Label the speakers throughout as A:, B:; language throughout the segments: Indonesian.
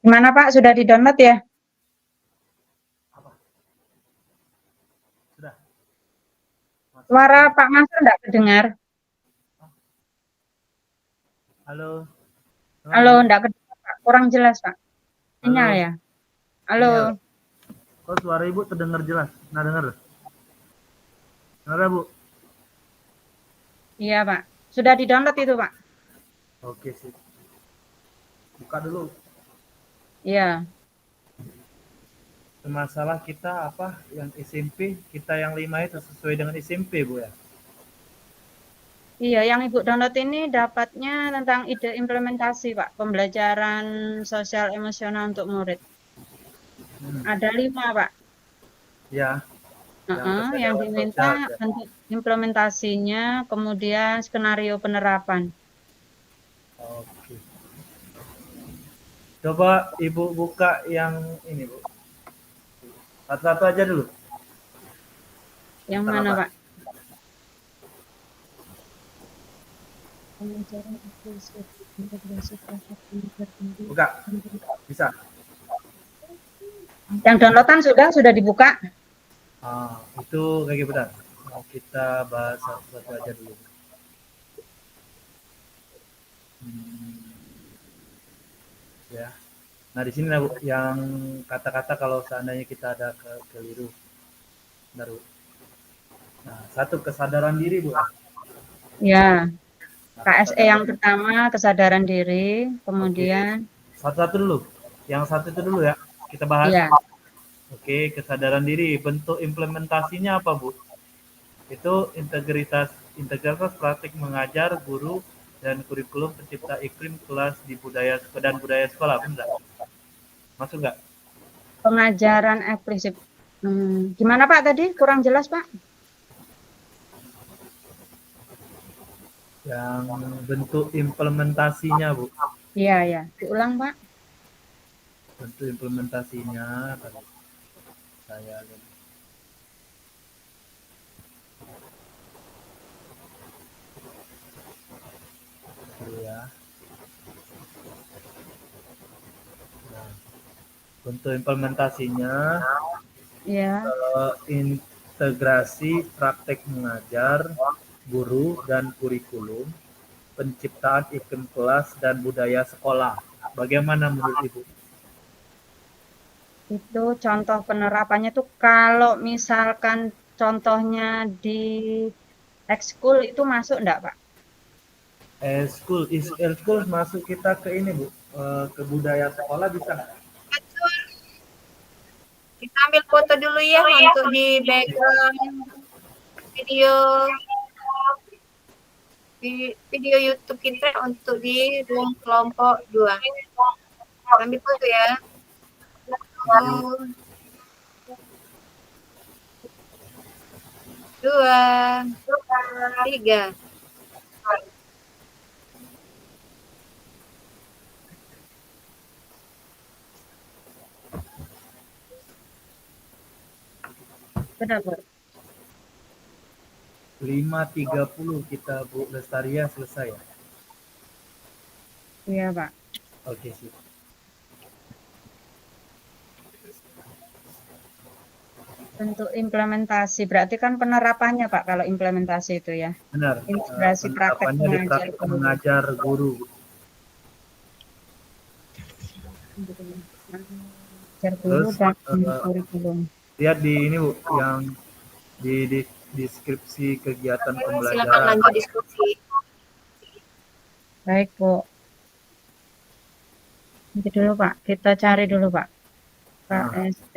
A: Gimana Pak, sudah di-download ya?
B: Apa? Sudah.
A: Suara Pak Mansur enggak kedengar?
B: Halo.
A: Halo,
B: Bu?
A: enggak kedengar Pak, kurang jelas Pak. Sinyal
B: Halo.
A: ya?
B: Sinyal.
A: Halo.
B: Kok suara Ibu terdengar jelas? Nah, dengar. Dengar, Bu?
A: Iya Pak, sudah di-download itu Pak?
B: Oke sih. Buka dulu.
A: Iya.
B: Masalah kita apa yang SMP, kita yang 5 itu sesuai dengan SMP, Bu ya?
A: Iya, yang Ibu download ini dapatnya tentang ide implementasi Pak, pembelajaran sosial emosional untuk murid. Ada 5 Pak.
B: Ya, yang
A: Yang
B: kesadaran
A: diminta
B: sosial ya.
A: bentuk implementasinya, kemudian skenario penerapan.
B: Oke. Coba Ibu buka yang ini, Bu. Satu-satu aja dulu.
A: Yang
B: Tentang
A: mana
B: apa?
A: Pak? Pengajaran integrasi praktek pengajar guru.
B: Buka. Bisa.
A: Yang downloadan sudah dibuka?
B: Itu kayak benar. Mau kita bahas satu-satu aja dulu. Ya. Nah, di sini Bu, yang kata-kata kalau seandainya kita ada keliru. Bentar, Bu. Nah, satu kesadaran diri, Bu.
A: Ya.
B: Nah,
A: KSE yang
B: kesadaran.
A: pertama kesadaran diri,
B: Oke.
A: kemudian
B: Satu-satu dulu. Yang satu itu dulu ya. Kita bahas.
A: ya,
B: Oke, kesadaran diri. Bentuk implementasinya apa, Bu? Itu integritas praktik mengajar, guru, dan kurikulum pencipta iklim kelas di budaya sekolah, benar? Masuk nggak?
A: pengajaran eksplisit. Gimana Pak tadi? Kurang jelas Pak?
B: Yang bentuk implementasinya, Bu.
A: Iya, ya. Diulang Pak.
B: Bentuk implementasinya tadi saya lihat. Ya. Nah, bentuk implementasinya
A: Ya.
B: integrasi praktek mengajar, guru dan kurikulum, penciptaan iklim kelas dan budaya sekolah. Bagaimana menurut Ibu?
A: Itu contoh penerapannya tuh kalau misalkan contohnya di ekskul itu masuk enggak Pak?
B: School masuk kita ke ini Bu, ke budaya sekolah bisa nggak?
C: Kita ambil foto dulu ya untuk di background video video YouTube kita untuk di room kelompok 2. Ambil foto ya. 2, 3.
A: Kenapa?
B: 5.30 kita Bu Lestaria selesai ya?
A: Iya Pak.
B: Oke sih.
A: Bentuk implementasi berarti kan penerapannya Pak kalau implementasi itu ya.
B: Benar.
A: Integrasi praktek
B: Penerapannya di
A: mengajar
B: praktek
A: guru.
B: mengajar guru.
A: Mengajar guru
B: Terus
A: dan kurikulum.
B: lihat di ini Bu, yang di deskripsi kegiatan
C: Silakan
B: pembelajaran.
C: lanjut diskusi.
A: Baik Bu. Nanti dulu Pak, kita cari dulu Pak. KST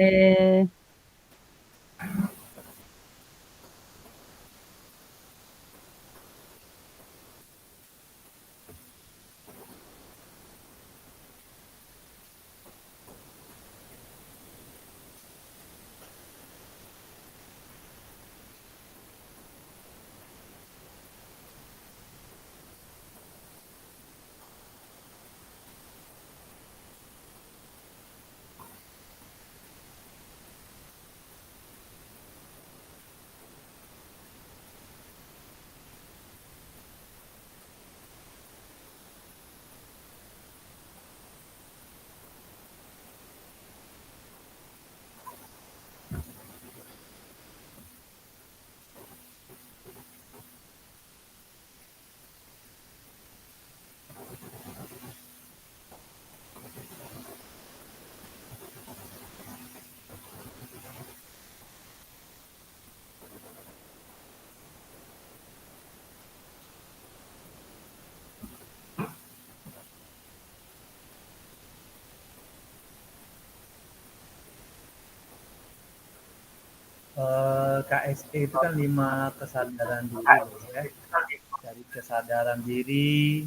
B: KSE itu kan 5 kesadaran diri ya. Dari kesadaran diri,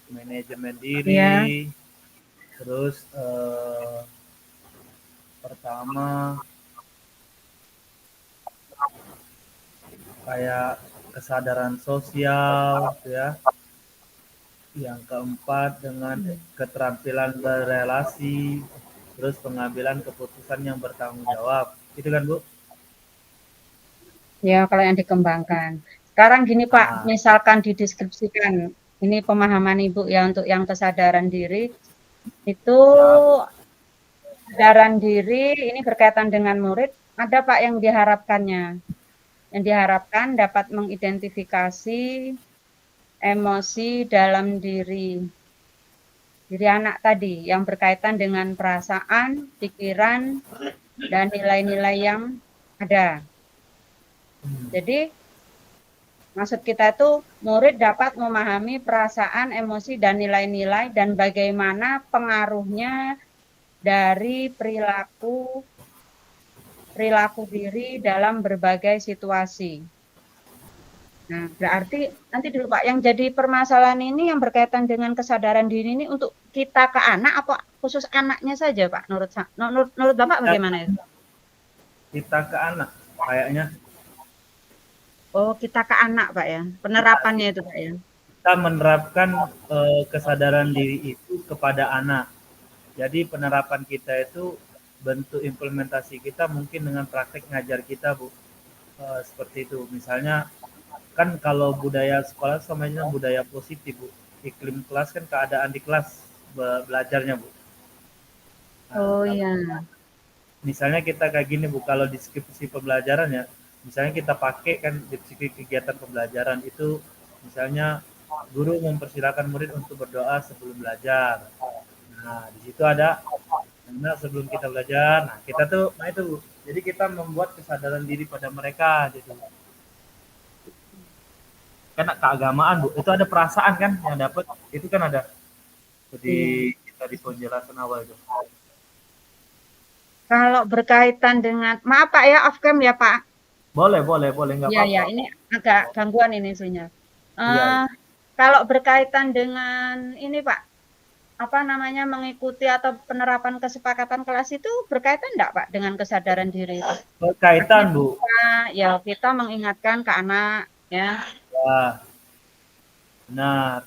B: manajemen
A: Ya,
B: diri, terus pertama kayak kesadaran sosial ya. Yang keempat dengan keterampilan berrelasi, terus pengambilan keputusan yang bertanggung jawab. Itu kan, Bu?
A: ya kalau yang dikembangkan. Sekarang gini Pak,
B: Nah,
A: misalkan dideskripsikan, ini pemahaman Ibu ya untuk yang kesadaran diri, itu
B: siap.
A: kesadaran diri ini berkaitan dengan murid, ada Pak yang diharapkannya. Yang diharapkan dapat mengidentifikasi emosi dalam diri anak tadi yang berkaitan dengan perasaan, pikiran, dan nilai-nilai yang ada. Jadi maksud kita itu murid dapat memahami perasaan, emosi, dan nilai-nilai dan bagaimana pengaruhnya dari perilaku diri dalam berbagai situasi. Nah, berarti nanti dulu Pak, yang jadi permasalahan ini yang berkaitan dengan kesadaran diri ini untuk kita ke anak atau khusus anaknya saja Pak? Menurut Bapak
B: Kita,
A: bagaimana itu?
B: kita ke anak, kayaknya
A: Oh, kita ke anak Pak ya, penerapannya itu Pak ya.
B: kita menerapkan kesadaran diri itu kepada anak. Jadi penerapan kita itu bentuk implementasi kita mungkin dengan praktek ngajar kita, Bu. Seperti itu. Misalnya kan kalau budaya sekolah namanya budaya positif, Bu. Iklim kelas kan keadaan di kelas belajarnya, Bu. Nah,
A: Oh
B: kalau
A: iya.
B: misalnya kita kayak gini, Bu, kalau deskripsi pembelajaran ya, misalnya kita pakai kan deskripsi kegiatan pembelajaran itu misalnya guru mempersilakan murid untuk berdoa sebelum belajar. Nah, di situ ada karena sebelum kita belajar, nah kita tuh, nah itu Bu. Jadi kita membuat kesadaran diri pada mereka gitu. Karena keagamaan Bu, itu ada perasaan kan yang dapat, itu kan ada
A: Iya.
B: di kita di penjelasan awal itu.
A: Kalau berkaitan dengan, maaf Pak ya, off cam ya Pak.
B: Boleh, nggak
A: Iya ya,
B: apa-apa.
A: ini agak gangguan ini sinyal.
B: Iya,
A: Eh,
B: iya.
A: kalau berkaitan dengan ini Pak, apa namanya mengikuti atau penerapan kesepakatan kelas itu berkaitan enggak Pak dengan kesadaran diri itu? Artinya
B: Berkaitan Bu.
A: kita mengingatkan ke anak ya,
B: Ya, benar,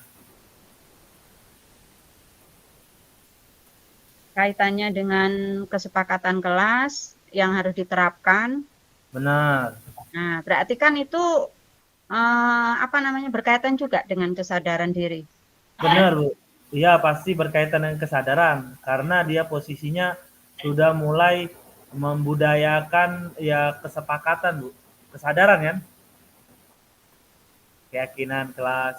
A: kaitannya dengan kesepakatan kelas yang harus diterapkan.
B: benar,
A: Nah, berarti kan itu apa namanya berkaitan juga dengan kesadaran diri.
B: benar Bu. Iya pasti berkaitan dengan kesadaran karena dia posisinya sudah mulai membudayakan ya kesepakatan Bu, kesadaran kan, keyakinan kelas,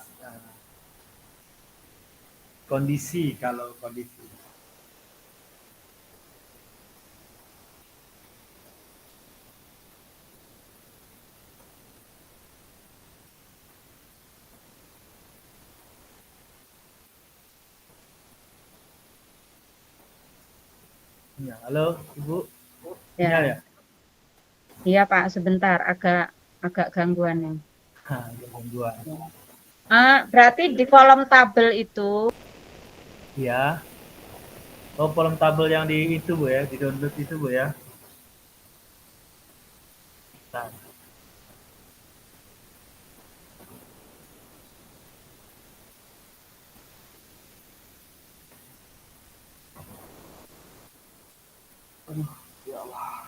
B: kondisi kalau kondisi. Ya, halo Ibu, sinyal
A: Ya,
B: ya?
A: iya Pak, sebentar agak agak gangguan ya.
B: Hah, gangguan.
A: Berarti di kolom tabel itu,
B: Ya, oh kolom tabel yang di itu Bu ya, di download itu Bu ya. Nah, aduh, ya Allah.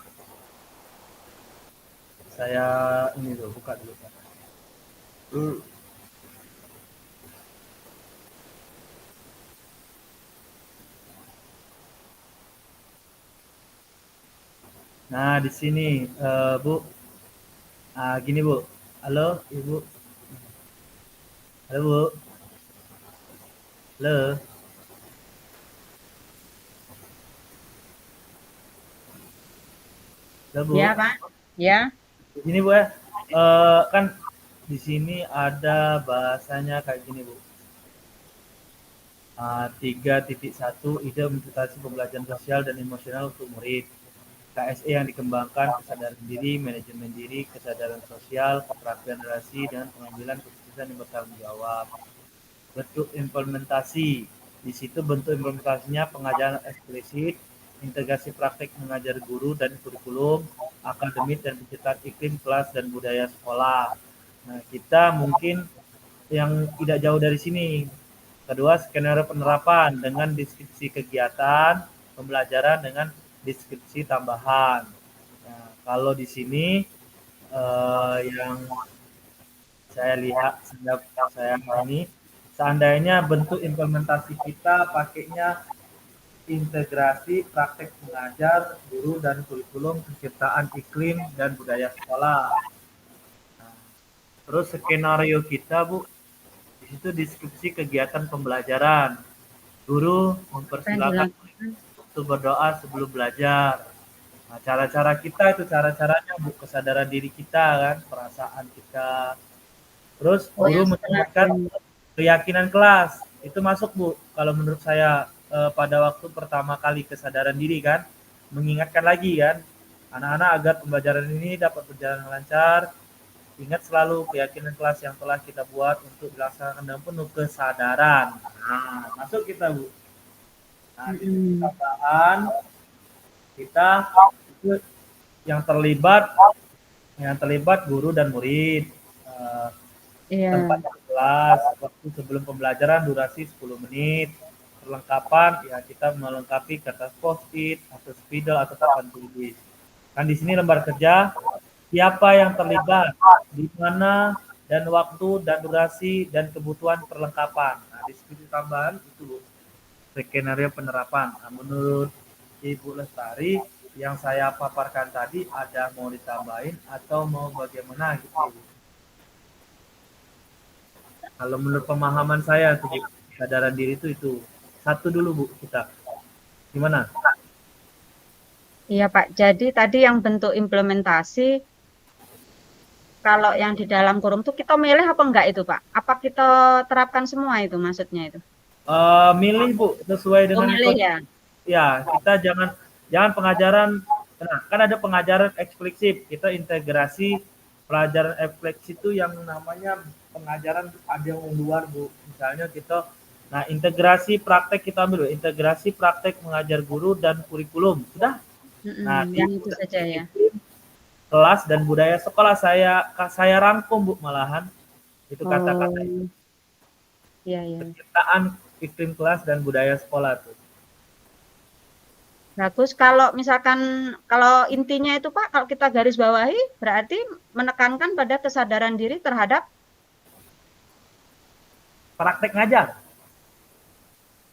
B: Saya ini dulu buka dulu. Nah, di sini Bu, gini Bu. Halo Ibu. Halo Bu. Halo. Halo Bu.
A: ya Pak, ya,
B: Ini Bu ya. Kan di sini ada bahasanya kayak gini Bu. 3.1 ide implementasi pembelajaran sosial dan emosional untuk murid. KSE yang dikembangkan kesadaran diri, manajemen diri, kesadaran sosial, keterampilan relasi, dan pengambilan keputusan yang bertanggung jawab. Bentuk implementasi. Di situ bentuk implementasinya pengajaran eksplisit, integrasi praktek mengajar guru dan kurikulum, akademik dan penciptaan iklim kelas dan budaya sekolah. Nah, kita mungkin yang tidak jauh dari sini. Kedua, skenario penerapan dengan deskripsi kegiatan pembelajaran dengan deskripsi tambahan. Nah, kalau di sini yang saya lihat, saya ini seandainya bentuk implementasi kita pakainya integrasi praktek mengajar guru dan kurikulum penciptaan iklim dan budaya sekolah. Nah, terus skenario kita Bu, di situ deskripsi kegiatan pembelajaran. Guru mempersilahkan untuk berdoa sebelum belajar. Nah, cara-cara kita itu cara-caranya Bu, kesadaran diri kita kan, perasaan kita. Terus guru mengingatkan keyakinan kelas. Itu masuk Bu, kalau menurut saya pada waktu pertama kali kesadaran diri kan, mengingatkan lagi kan, anak-anak agar pembelajaran ini dapat berjalan lancar. Ingat selalu keyakinan kelas yang telah kita buat untuk dilaksanakan dengan penuh kesadaran. Nah, masuk kita Bu. Nah, tambahan kita itu yang terlibat guru dan murid. Tempat kelas, waktu sebelum pembelajaran durasi 10 menit. Perlengkapan ya kita melengkapi kertas post-it atau spidol atau papan tulis. Kan di sini lembar kerja siapa yang terlibat, di mana dan waktu dan durasi dan kebutuhan perlengkapan. Nah, deskripsi tambahan itu skenario penerapan. Nah, menurut Ibu Lestari yang saya paparkan tadi ada mau ditambahin atau mau bagaimana gitu Ibu? Kalau menurut pemahaman saya tuh kesadaran diri itu satu dulu Bu kita. Gimana?
A: Iya Pak, jadi tadi yang bentuk implementasi, kalau yang di dalam kurung itu kita milih apa enggak itu Pak? Apa kita terapkan semua itu maksudnya itu?
B: Milih Bu, sesuai dengan
A: milih ya?
B: Ya, kita jangan pengajaran, nah, kan ada pengajaran eksplisit, kita integrasi pelajaran eksplisit itu yang namanya pengajaran ada yang luar Bu. Misalnya kita, nah integrasi praktek kita ambil, integrasi praktek mengajar guru dan kurikulum, sudah. Nah,
A: yang itu saja ya.
B: Kelas dan budaya sekolah saya rangkum Bu malahan itu kata-kata itu.
A: Iya.
B: Penciptaan iklim kelas dan budaya sekolah tuh.
A: Bagus, kalau misalkan kalau intinya itu Pak, kalau kita garis bawahi berarti menekankan pada kesadaran diri terhadap
B: praktek ngajar.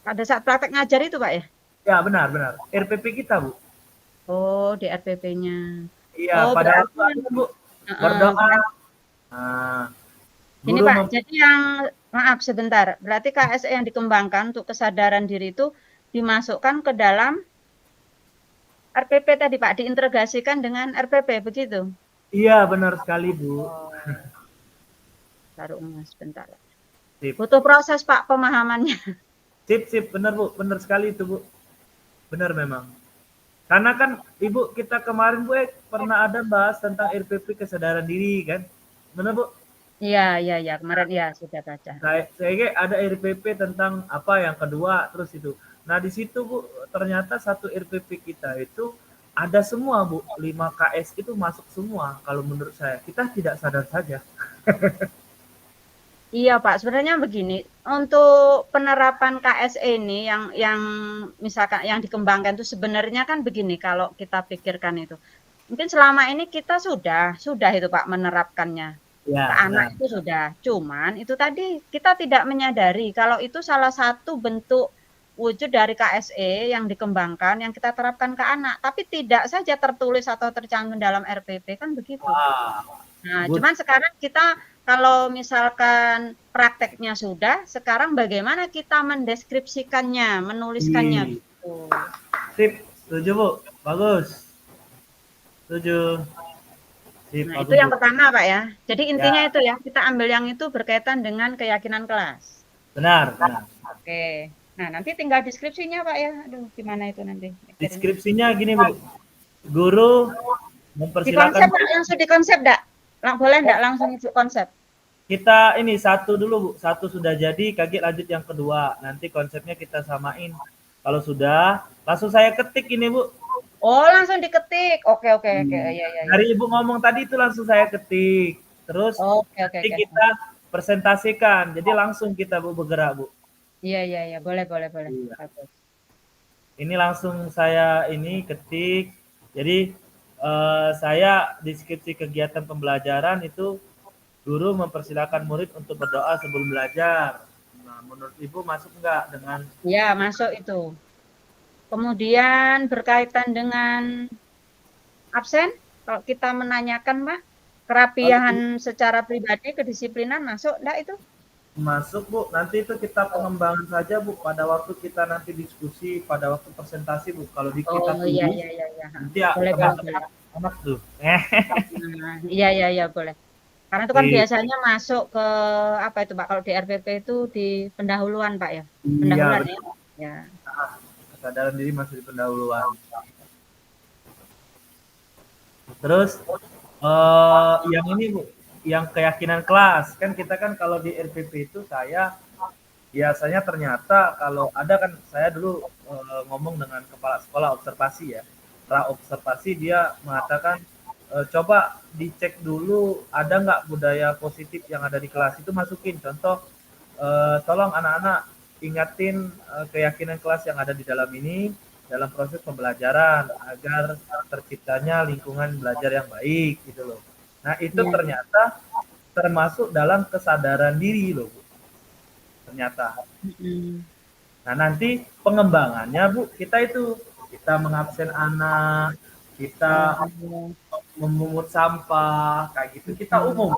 A: Pada saat praktek ngajar itu Pak ya?
B: Ya benar. RPP kita Bu.
A: Oh, di RPP-nya.
B: Iya, pada waktu Bu berdoa. Nah,
A: ini Pak, jadi yang maaf sebentar, berarti KSE yang dikembangkan untuk kesadaran diri itu dimasukkan ke dalam RPP tadi Pak, diintegrasikan dengan RPP begitu?
B: Iya, benar sekali Bu.
A: Taruh sebentar.
B: Sip.
A: Butuh proses Pak pemahamannya.
B: Sip, benar Bu, benar sekali itu Bu. Benar memang. Karena kan Ibu kita kemarin Bu pernah ada bahas tentang RPP kesadaran diri kan, benar Bu?
A: Iya, kemarin ya sudah baca.
B: Saya ada RPP tentang apa yang kedua terus itu. Nah di situ Bu ternyata satu RPP kita itu ada semua Bu, 5 KS itu masuk semua kalau menurut saya. Kita tidak sadar saja.
A: Iya Pak, sebenarnya begini, untuk penerapan KSE ini yang misalkan yang dikembangkan itu sebenarnya kan begini kalau kita pikirkan itu. Mungkin selama ini kita sudah itu Pak menerapkannya.
B: Ya,
A: ke anak itu sudah. Cuman itu tadi kita tidak menyadari kalau itu salah satu bentuk wujud dari KSE yang dikembangkan yang kita terapkan ke anak, tapi tidak saja tertulis atau tercantum dalam RPP kan begitu. Nah, cuman sekarang kita kalau misalkan prakteknya sudah, sekarang bagaimana kita mendeskripsikannya, menuliskannya gitu.
B: Sip, setuju Bu, bagus. Setuju. Sip,
A: nah, itu yang pertama Pak ya. Jadi intinya itu ya, kita ambil yang itu berkaitan dengan keyakinan kelas.
B: Benar.
A: Oke. Nah, nanti tinggal deskripsinya Pak ya. Aduh, gimana itu nanti?
B: Deskripsinya gini Bu. Guru
A: Di
B: mempersilakan
A: konsep, Pak, langsung di konsep enggak? Boleh enggak langsung di konsep?
B: kita ini satu dulu Bu, satu sudah jadi, kaget lanjut yang kedua. Nanti konsepnya kita samain. Kalau sudah, langsung saya ketik ini Bu.
A: Oh, langsung diketik. Oke, oke, oke. Iya, iya, iya.
B: Dari Ibu ngomong tadi itu langsung saya ketik. Terus
A: Oke, oke,
B: nanti
A: oke.
B: kita presentasikan. Jadi langsung kita Bu bergerak Bu.
A: Iya, iya, iya. Boleh, boleh, boleh.
B: Iya.
A: Bagus.
B: Ini langsung saya ini ketik. Jadi saya deskripsi kegiatan pembelajaran itu guru mempersilakan murid untuk berdoa sebelum belajar. Nah, menurut Ibu masuk enggak dengan
A: Ya, masuk itu. Kemudian berkaitan dengan absen, kalau kita menanyakan, Pak, kerapihan secara pribadi, kedisiplinan masuk enggak itu?
B: masuk Bu? Nanti itu kita pengembangan saja Bu. Pada waktu kita nanti diskusi, pada waktu presentasi Bu. Kalau di kita
A: Oh, iya,
B: tulis,
A: iya, iya, iya.
B: nanti
A: Boleh, boleh, boleh.
B: teman-teman anak tuh.
A: Nah, iya, iya, iya, boleh. Karena itu kan biasanya masuk ke apa itu, Pak? Kalau di RPP itu di pendahuluan, Pak, ya?
B: Iya,
A: Pendahuluan ya?
B: betul.
A: Ya.
B: Kesadaran diri masih di pendahuluan. Terus yang ini Bu, yang keyakinan kelas. Kan kita kan kalau di RPP itu saya biasanya ternyata kalau ada kan saya dulu ngomong dengan kepala sekolah observasi ya. Setelah observasi dia mengatakan coba dicek dulu ada nggak budaya positif yang ada di kelas itu masukin. Contoh tolong anak-anak ingatin keyakinan kelas yang ada di dalam ini dalam proses pembelajaran agar terciptanya lingkungan belajar yang baik gitu loh. Nah itu
A: Ya.
B: ternyata termasuk dalam kesadaran diri loh Bu. Ternyata. Nah nanti pengembangannya Bu kita mengabsen anak, kita memungut sampah kayak gitu kita umum.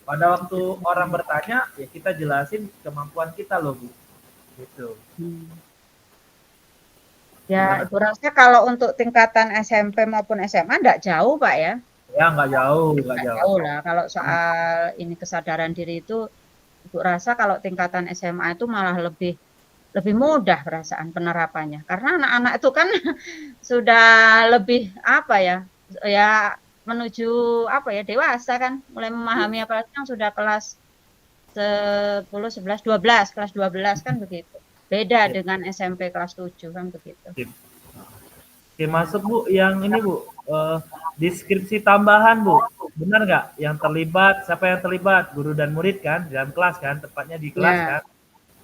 B: Pada waktu orang bertanya ya kita jelasin kemampuan kita loh Bu. Gitu.
A: Ya, Ibu rasa kalau untuk tingkatan SMP maupun SMA enggak jauh, Pak, ya?
B: Ya nggak jauh, nggak
A: Enggak
B: jauh.
A: jauh lah. Kalau soal ini kesadaran diri itu, Ibu rasa kalau tingkatan SMA itu malah lebih mudah perasaan penerapannya. Karena anak-anak itu kan sudah lebih apa ya? Ya menuju apa ya? Dewasa kan, mulai memahami apalagi yang sudah kelas 10, 11, 12, kelas 12 kan begitu. Beda dengan SMP kelas 7 kan begitu.
B: Oke, masuk Bu, yang ini Bu, deskripsi tambahan Bu, benar nggak? Yang terlibat, siapa yang terlibat? Guru dan murid kan, dalam kelas kan, tepatnya di kelas kan.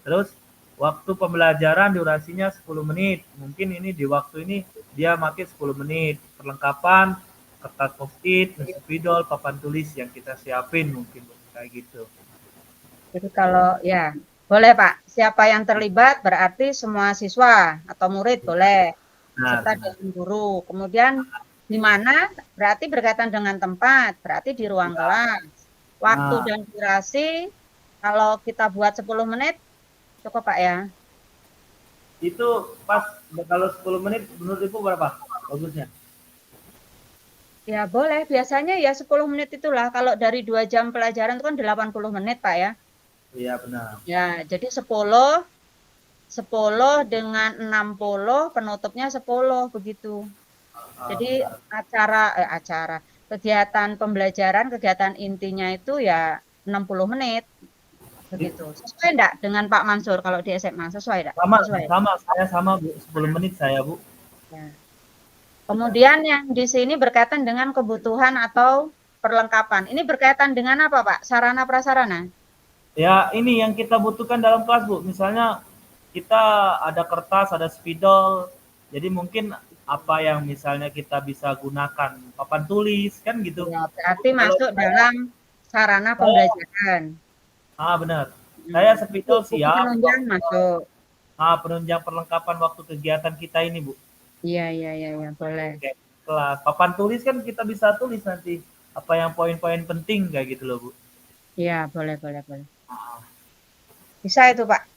B: Terus waktu pembelajaran durasinya 10 menit, mungkin ini di waktu ini dia pakai 10 menit, perlengkapan, kertas post-it, spidol, papan tulis yang kita siapin mungkin kayak gitu.
A: Jadi kalau ya boleh Pak, siapa yang terlibat berarti semua siswa atau murid boleh, serta dengan guru. Kemudian di mana berarti berkaitan dengan tempat, berarti di ruang kelas. Waktu dan durasi kalau kita buat 10 menit cukup Pak ya?
B: Itu pas kalau 10 menit menurut Ibu berapa bagusnya?
A: Ya boleh, biasanya ya 10 menit itulah. Kalau dari 2 jam pelajaran itu kan 80 menit Pak ya?
B: Iya benar.
A: Ya, jadi 10 dengan 60 penutupnya 10 begitu. Jadi acara kegiatan pembelajaran, kegiatan intinya itu ya 60 menit. Begitu. Sesuai enggak dengan Pak Mansur kalau di SMA? Sesuai enggak?
B: Sama, saya sama Bu, 10 menit saya Bu.
A: Ya. Kemudian yang di sini berkaitan dengan kebutuhan atau perlengkapan. Ini berkaitan dengan apa Pak? Sarana prasarana?
B: Ya ini yang kita butuhkan dalam kelas Bu. Misalnya kita ada kertas, ada spidol. Jadi mungkin apa yang misalnya kita bisa gunakan papan tulis kan gitu.
A: Ya, berarti masuk dalam sarana pembelajaran.
B: Benar. Saya spidol siap.
A: Penunjang masuk.
B: Penunjang perlengkapan waktu kegiatan kita ini Bu.
A: Iya, boleh.
B: Oke, kelas. Papan tulis kan kita bisa tulis nanti apa yang poin-poin penting kayak gitu loh Bu.
A: Iya, boleh. Bisa itu Pak.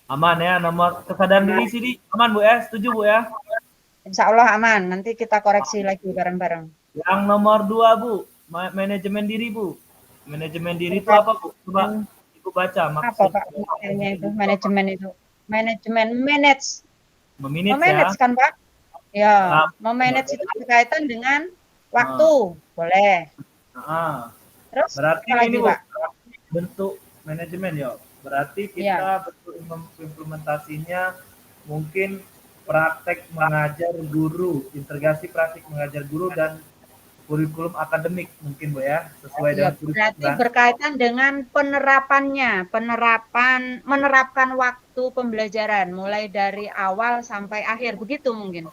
B: Aman ya, nomor kesadaran diri sini aman Bu ya, setuju Bu ya?
A: Insya Allah aman, nanti kita koreksi lagi bareng-bareng.
B: Yang nomor 2 Bu, manajemen diri Bu. Manajemen diri itu apa Bu? Coba Ibu baca maksud.
A: Apa Pak itu manajemen itu? Manajemen manage.
B: Memanage
A: ya. Kan Pak? Ya,
B: Ah,
A: memanage itu berkaitan dengan waktu, boleh. Terus
B: berarti
A: apa lagi,
B: ini Bu,
A: Pak?
B: bentuk manajemen ya. Berarti
A: Ya,
B: kita bentuk implementasinya mungkin praktek mengajar guru, integrasi praktek mengajar guru dan kurikulum akademik mungkin Bu ya, sesuai
A: ya,
B: dengan kurikulum
A: berarti
B: kan.
A: berkaitan dengan menerapkan waktu pembelajaran mulai dari awal sampai akhir, begitu mungkin.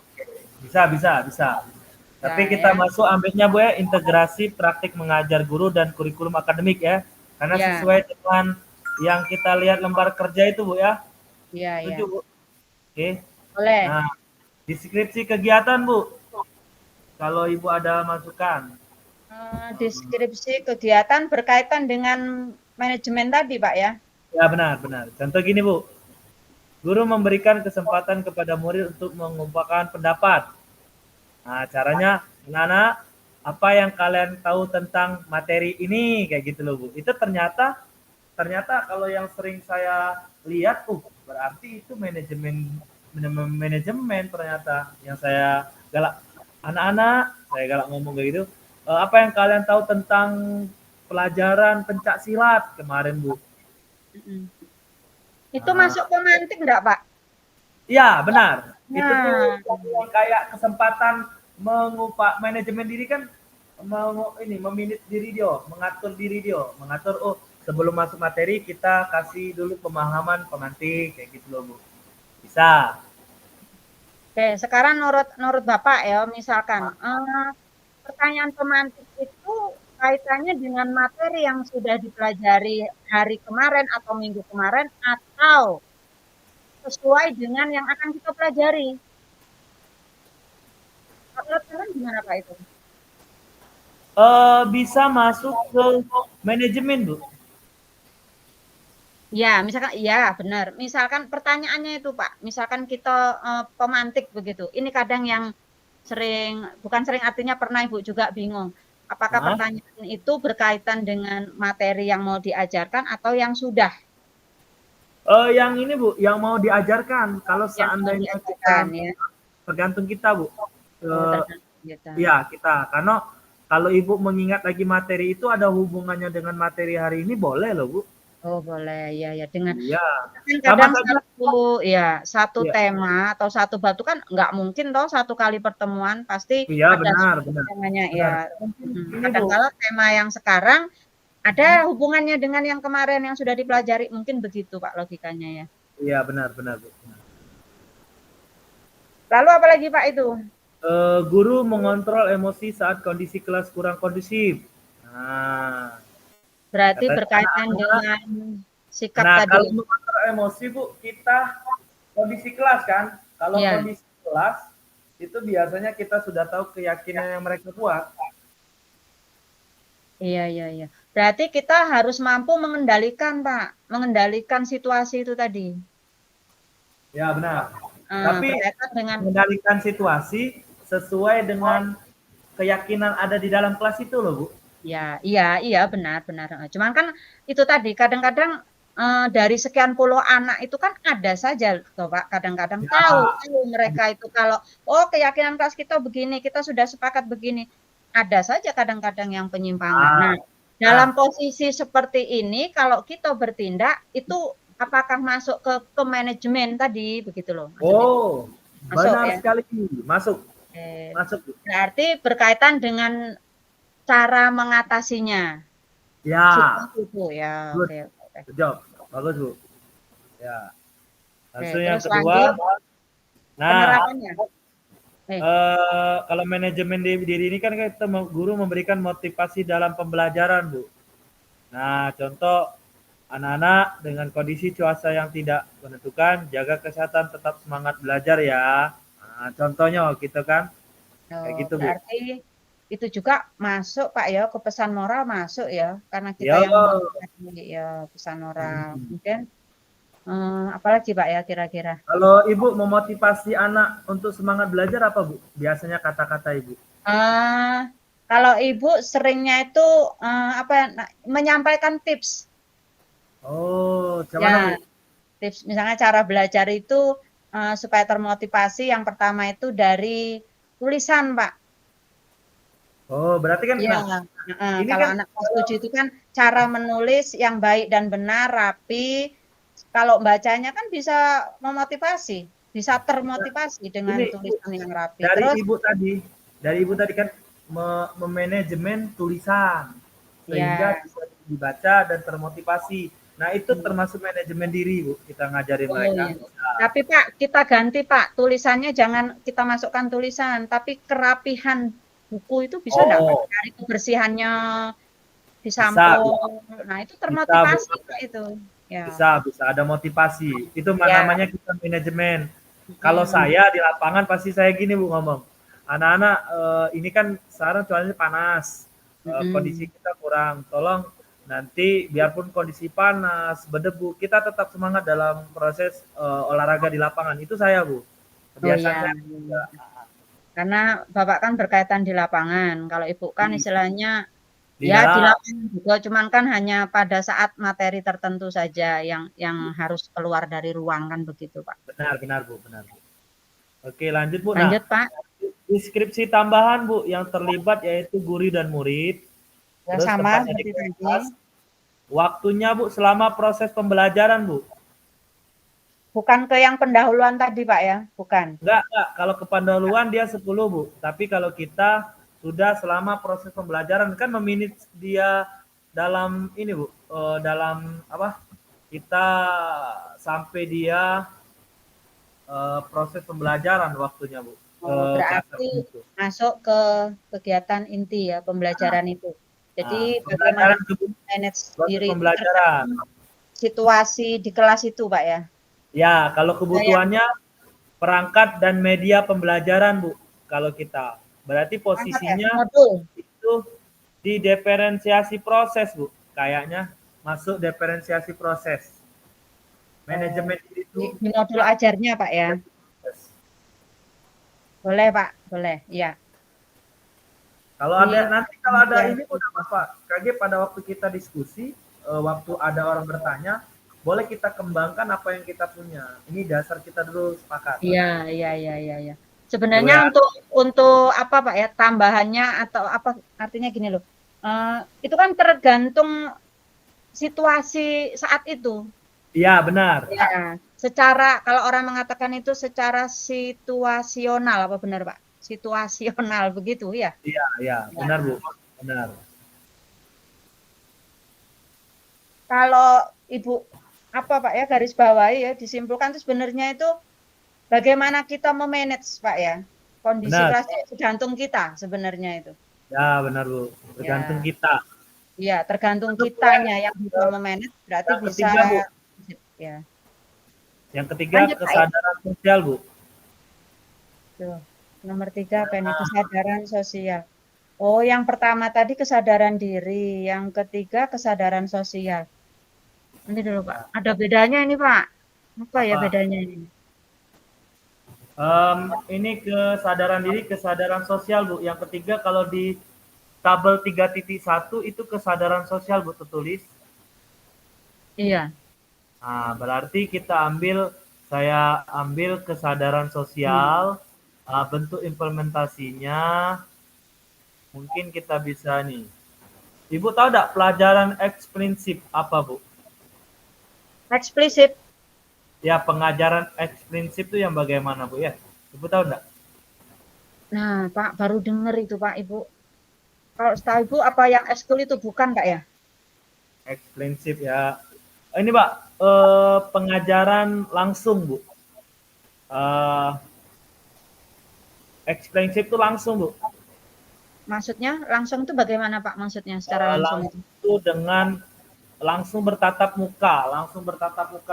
B: Bisa, bisa, bisa. Tapi
A: Ya,
B: kita
A: ya,
B: masuk ambilnya Bu ya, integrasi praktik mengajar guru dan kurikulum akademik ya. Karena
A: ya,
B: sesuai dengan yang kita lihat lembar kerja itu Bu ya.
A: ya,
B: Setuju
A: ya,
B: Bu? Oke.
A: boleh.
B: Nah, deskripsi kegiatan Bu, kalau Ibu ada masukan.
A: Deskripsi kegiatan berkaitan dengan manajemen tadi, Pak ya.
B: Ya benar, benar. Contoh gini Bu, guru memberikan kesempatan kepada murid untuk mengungkapkan pendapat. Nah, caranya, anak-anak, apa yang kalian tahu tentang materi ini, kayak gitu loh Bu. Itu ternyata kalau yang sering saya lihat, berarti itu manajemen ternyata yang saya galak anak-anak, saya galak ngomong kayak gitu. Apa yang kalian tahu tentang pelajaran pencak silat kemarin Bu?
A: Itu
B: Nah,
A: masuk pemantik enggak, Pak?
B: iya benar. Itu tuh
A: Nah,
B: kayak kesempatan manajemen diri kan meminit diri dia, mengatur diri dia, mengatur sebelum masuk materi kita kasih dulu pemahaman pemantik kayak gitu loh Bu. Bisa.
A: oke, sekarang menurut Bapak ya, misalkan pertanyaan pemantik itu kaitannya dengan materi yang sudah dipelajari hari kemarin atau minggu kemarin atau sesuai dengan yang akan kita pelajari. Menurut kalian gimana Pak itu?
B: Bisa masuk ke manajemen Bu.
A: Ya, misalkan iya benar. Misalkan pertanyaannya itu Pak, misalkan kita pemantik begitu. Ini kadang yang bukan sering artinya pernah Ibu juga bingung. Apakah
B: Hah?
A: pertanyaan itu berkaitan dengan materi yang mau diajarkan atau yang sudah
B: Yang ini Bu, yang mau diajarkan. Kalau
A: yang mau
B: seandainya kita
A: diajarkan ya?
B: tergantung kita Bu.
A: Oh,
B: Eh,
A: tergantung kita.
B: Iya, kita. Karena kalau Ibu mengingat lagi materi itu ada hubungannya dengan materi hari ini, boleh loh, Bu.
A: Oh, boleh. Ya, ya. Dengan
B: Iya.
A: kan
B: Sama
A: kadang
B: saja.
A: satu
B: Iya,
A: tema atau satu batu kan nggak mungkin toh satu kali pertemuan pasti
B: iya
A: ada
B: benar, benar.
A: temanya ya.
B: Benar. Mungkin ini, Bu.
A: Kadang-kala tema yang sekarang ada hubungannya dengan yang kemarin yang sudah dipelajari, mungkin begitu Pak logikanya ya.
B: Iya, benar, benar, Bu.
A: Lalu apa lagi Pak itu?
B: Guru mengontrol emosi saat kondisi kelas kurang kondusif. Nah,
A: Berarti
B: katanya
A: berkaitan
B: anak-anak.
A: dengan sikap
B: Nah,
A: tadi.
B: kalau mengontrol emosi, Bu, kita kondisi kelas kan. Kalau
A: Iya,
B: kondisi kelas, itu biasanya kita sudah tahu keyakinan yang mereka buat.
A: iya, iya, iya. Berarti kita harus mampu mengendalikan Pak, mengendalikan situasi itu tadi.
B: Ya, benar. Tapi
A: Berkaitan dengan
B: mengendalikan situasi sesuai dengan keyakinan ada di dalam kelas itu loh, Bu.
A: ya, iya, iya, benar, benar. Cuman kan itu tadi kadang-kadang dari sekian puluh anak itu kan ada saja, toh, Pak. Kadang-kadang
B: Ya,
A: tahu mereka itu kalau oh keyakinan kelas kita begini, kita sudah sepakat begini. Ada saja kadang-kadang yang penyimpangan.
B: nah,
A: Nah, dalam
B: nah.
A: posisi seperti ini, kalau kita bertindak itu apakah masuk ke manajemen tadi, begitu loh maksudnya.
B: Oh,
A: Masuk
B: benar
A: ya.
B: sekali. Masuk,
A: Eh,
B: masuk, Bu.
A: Berarti berkaitan dengan cara mengatasinya.
B: Ya,
A: Situasi itu ya,
B: good,
A: oke, oke.
B: good job. Bagus, Bu. Ya.
A: Oke,
B: Langsung yang
A: terus lanjut
B: kedua, nah,
A: penerapannya. Eh,
B: kalau manajemen diri ini kan kita guru memberikan motivasi dalam pembelajaran, Bu. Nah, contoh anak-anak dengan kondisi cuaca yang tidak menentukan, jaga kesehatan, tetap semangat belajar ya. Nah, contohnya gitu kan, kayak gitu Bu.
A: berarti itu juga masuk Pak ya ke pesan moral masuk ya karena kita
B: Yo,
A: yang memotivasi ya pesan moral. Kemudian apalagi Pak ya kira-kira?
B: kalau Ibu memotivasi anak untuk semangat belajar apa Bu? Biasanya kata-kata Ibu.
A: Eh, Kalau ibu seringnya itu apa ya, menyampaikan tips
B: Oh,
A: ya
B: cuman Bu?
A: tips misalnya cara belajar itu supaya termotivasi yang pertama itu dari tulisan, Pak.
B: Oh, berarti kan
A: Iya,
B: nah, ini
A: kalau
B: kan
A: anak kelas 7 itu kan cara menulis yang baik dan benar, rapi. Kalau bacanya kan bisa memotivasi, bisa termotivasi dengan
B: ini Bu,
A: tulisan yang rapi. Terus
B: dari Ibu tadi kan memanajemen tulisan sehingga
A: ya,
B: bisa dibaca dan termotivasi. Nah, itu termasuk manajemen diri, Bu. Kita ngajarin
A: oh
B: mereka.
A: iya. Tapi Pak, kita ganti Pak, tulisannya jangan kita masukkan tulisan, tapi kerapihan buku itu bisa enggak Pak?
B: Oh,
A: Dari kebersihannya,
B: bisa,
A: disampul. Nah, itu
B: bisa, Bu.
A: termotivasi Pak itu. Ya.
B: Bisa ada motivasi. Itu
A: Ya.
B: namanya kita manajemen. Kalau
A: Hmm.
B: saya di lapangan pasti saya gini Bu ngomong. Anak-anak ini kan sekarang cuacanya panas. Kondisi
A: Mm-mm.
B: kita kurang. Tolong nanti biarpun kondisi panas, berdebu, kita tetap semangat dalam proses olahraga di lapangan. Itu saya Bu.
A: Oh
B: Kebiasaan
A: ya,
B: saya juga.
A: karena Bapak kan berkaitan di lapangan. Kalau Ibu kan
B: Di,
A: istilahnya
B: di
A: ya di
B: dalam
A: lapangan juga, cuman kan hanya pada saat materi tertentu saja yang harus keluar dari ruang kan begitu, Pak.
B: benar Bu, benar Bu. Oke, lanjut Bu. Nah,
A: Lanjut, Pak.
B: deskripsi tambahan Bu yang terlibat yaitu guru dan murid.
A: Ya
B: Terus
A: sama
B: tempatnya di
A: seperti tadi.
B: kelas. Waktunya Bu selama proses pembelajaran Bu.
A: Bukan ke yang pendahuluan tadi, Pak ya? Bukan.
B: Enggak. Kalau kependahuluan dia 10 Bu. Tapi kalau kita sudah selama proses pembelajaran kan meminit dia dalam ini Bu. Dalam apa? Kita sampai dia proses pembelajaran waktunya Bu.
A: Oh, berarti
B: Itu.
A: masuk ke kegiatan inti ya, pembelajaran itu. Jadi
B: Nah,
A: bagaimana
B: pembelajaran
A: manage
B: proses
A: diri itu
B: pembelajaran.
A: tergantung situasi di kelas itu, Pak ya.
B: Ya, kalau
A: Saya
B: kebutuhannya perangkat dan media pembelajaran, Bu. Kalau kita. Berarti
A: angkat ya,
B: posisinya
A: modul.
B: itu di diferensiasi proses, Bu. Kayaknya masuk diferensiasi proses.
A: Oh,
B: Manajemen itu
A: di modul ajarnya, Pak ya. Boleh, Pak. Boleh. Iya.
B: kalau
A: Di
B: ada nanti kalau ada
A: kemudian
B: ini udah Pak, kaget pada waktu kita diskusi, waktu ada orang bertanya, boleh kita kembangkan apa yang kita punya. Ini dasar kita dulu sepakat.
A: iya, iya, iya, iya, iya.
B: Dulu
A: Sebenarnya
B: ya.
A: untuk apa, Pak ya, tambahannya atau apa artinya gini loh. Itu kan tergantung situasi saat itu.
B: Iya, benar.
A: Ya, secara kalau orang mengatakan itu secara situasional apa benar, Pak? Situasional begitu ya?
B: Iya,
A: Ya.
B: benar, Bu. Benar.
A: Kalau Ibu apa Pak ya garis bawahi ya disimpulkan itu sebenarnya itu bagaimana kita memanage Pak ya kondisi
B: Benar.
A: kelas itu tergantung kita sebenarnya itu.
B: Ya, benar, Bu. Tergantung
A: Ya,
B: kita.
A: ya tergantung
B: Untuk
A: kitanya yang bisa memanage berarti
B: yang
A: bisa
B: ketiga, Bu.
A: ya.
B: Yang ketiga,
A: Lanjut Pak ya.
B: kesadaran sosial, Bu.
A: Tuh. Nomor 3 apa ini kesadaran sosial. Oh, yang pertama tadi kesadaran diri, yang ketiga kesadaran sosial. Ini dulu Pak, ada bedanya ini Pak. Apa ya
B: Apa?
A: bedanya ini?
B: Ini kesadaran diri, kesadaran sosial, Bu. Yang ketiga, kalau di tabel 3.1 itu kesadaran sosial, Bu, tertulis.
A: Iya.
B: Nah, berarti saya ambil kesadaran sosial, bentuk implementasinya, mungkin kita bisa nih. Ibu tahu nggak pelajaran eksperinsip apa, Bu?
A: Eksplisit.
B: Ya, pengajaran eksperinsip itu yang bagaimana, Bu ya? Ibu tahu nggak?
A: Nah, Pak, baru dengar itu Pak, Ibu. Kalau setahu Ibu apa yang ekskul itu bukan Pak ya?
B: Eksperinsip ya. Ini, Pak, pengajaran langsung, Bu. Eksperinsip itu langsung, Bu.
A: Maksudnya langsung itu bagaimana Pak maksudnya secara langsung itu?
B: Langsung dengan langsung bertatap muka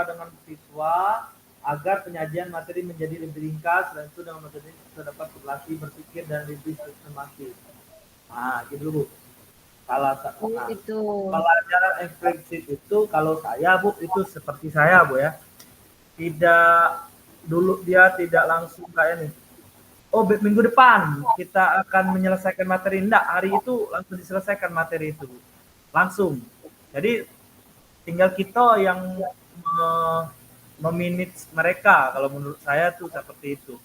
B: dengan siswa agar penyajian materi menjadi lebih ringkas dan itu dengan metode kita dapat berlatih berpikir dan lebih sistematis. Nah, gitu Bu. Salah satu
A: Itu.
B: pelajaran eksperinsip itu kalau saya Bu itu seperti saya Bu ya. Dia tidak langsung kayak nih. Oh, minggu depan kita akan menyelesaikan materi. Enggak, hari itu langsung diselesaikan materi itu. Langsung. Jadi tinggal kita memanage mereka. Kalau menurut saya tuh seperti itu.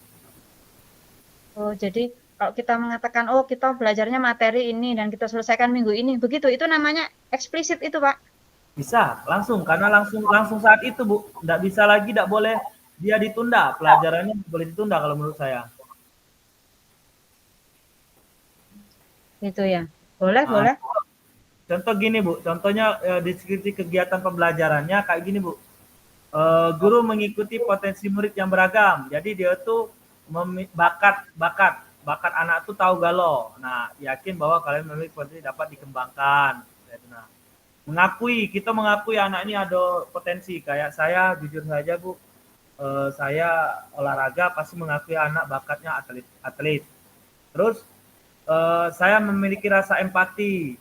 A: Oh, jadi kalau kita mengatakan, oh kita belajarnya materi ini dan kita selesaikan minggu ini, begitu, itu namanya eksplisit itu, Pak?
B: Bisa, langsung. Karena langsung saat itu, Bu. Nggak bisa lagi, nggak boleh dia ditunda. Pelajarannya boleh ditunda kalau menurut saya.
A: Gitu ya. Boleh,
B: Nah,
A: boleh.
B: contoh gini, Bu. Contohnya deskripsi kegiatan pembelajarannya kayak gini, Bu. Guru mengikuti potensi murid yang beragam. Jadi dia tuh bakat anak tuh tahu galau. Nah, yakin bahwa kalian memiliki potensi dapat dikembangkan. Nah, kita mengakui anak ini ada potensi. Kayak saya, jujur saja Bu, saya olahraga pasti mengakui anak bakatnya atlet. Terus saya memiliki rasa empati.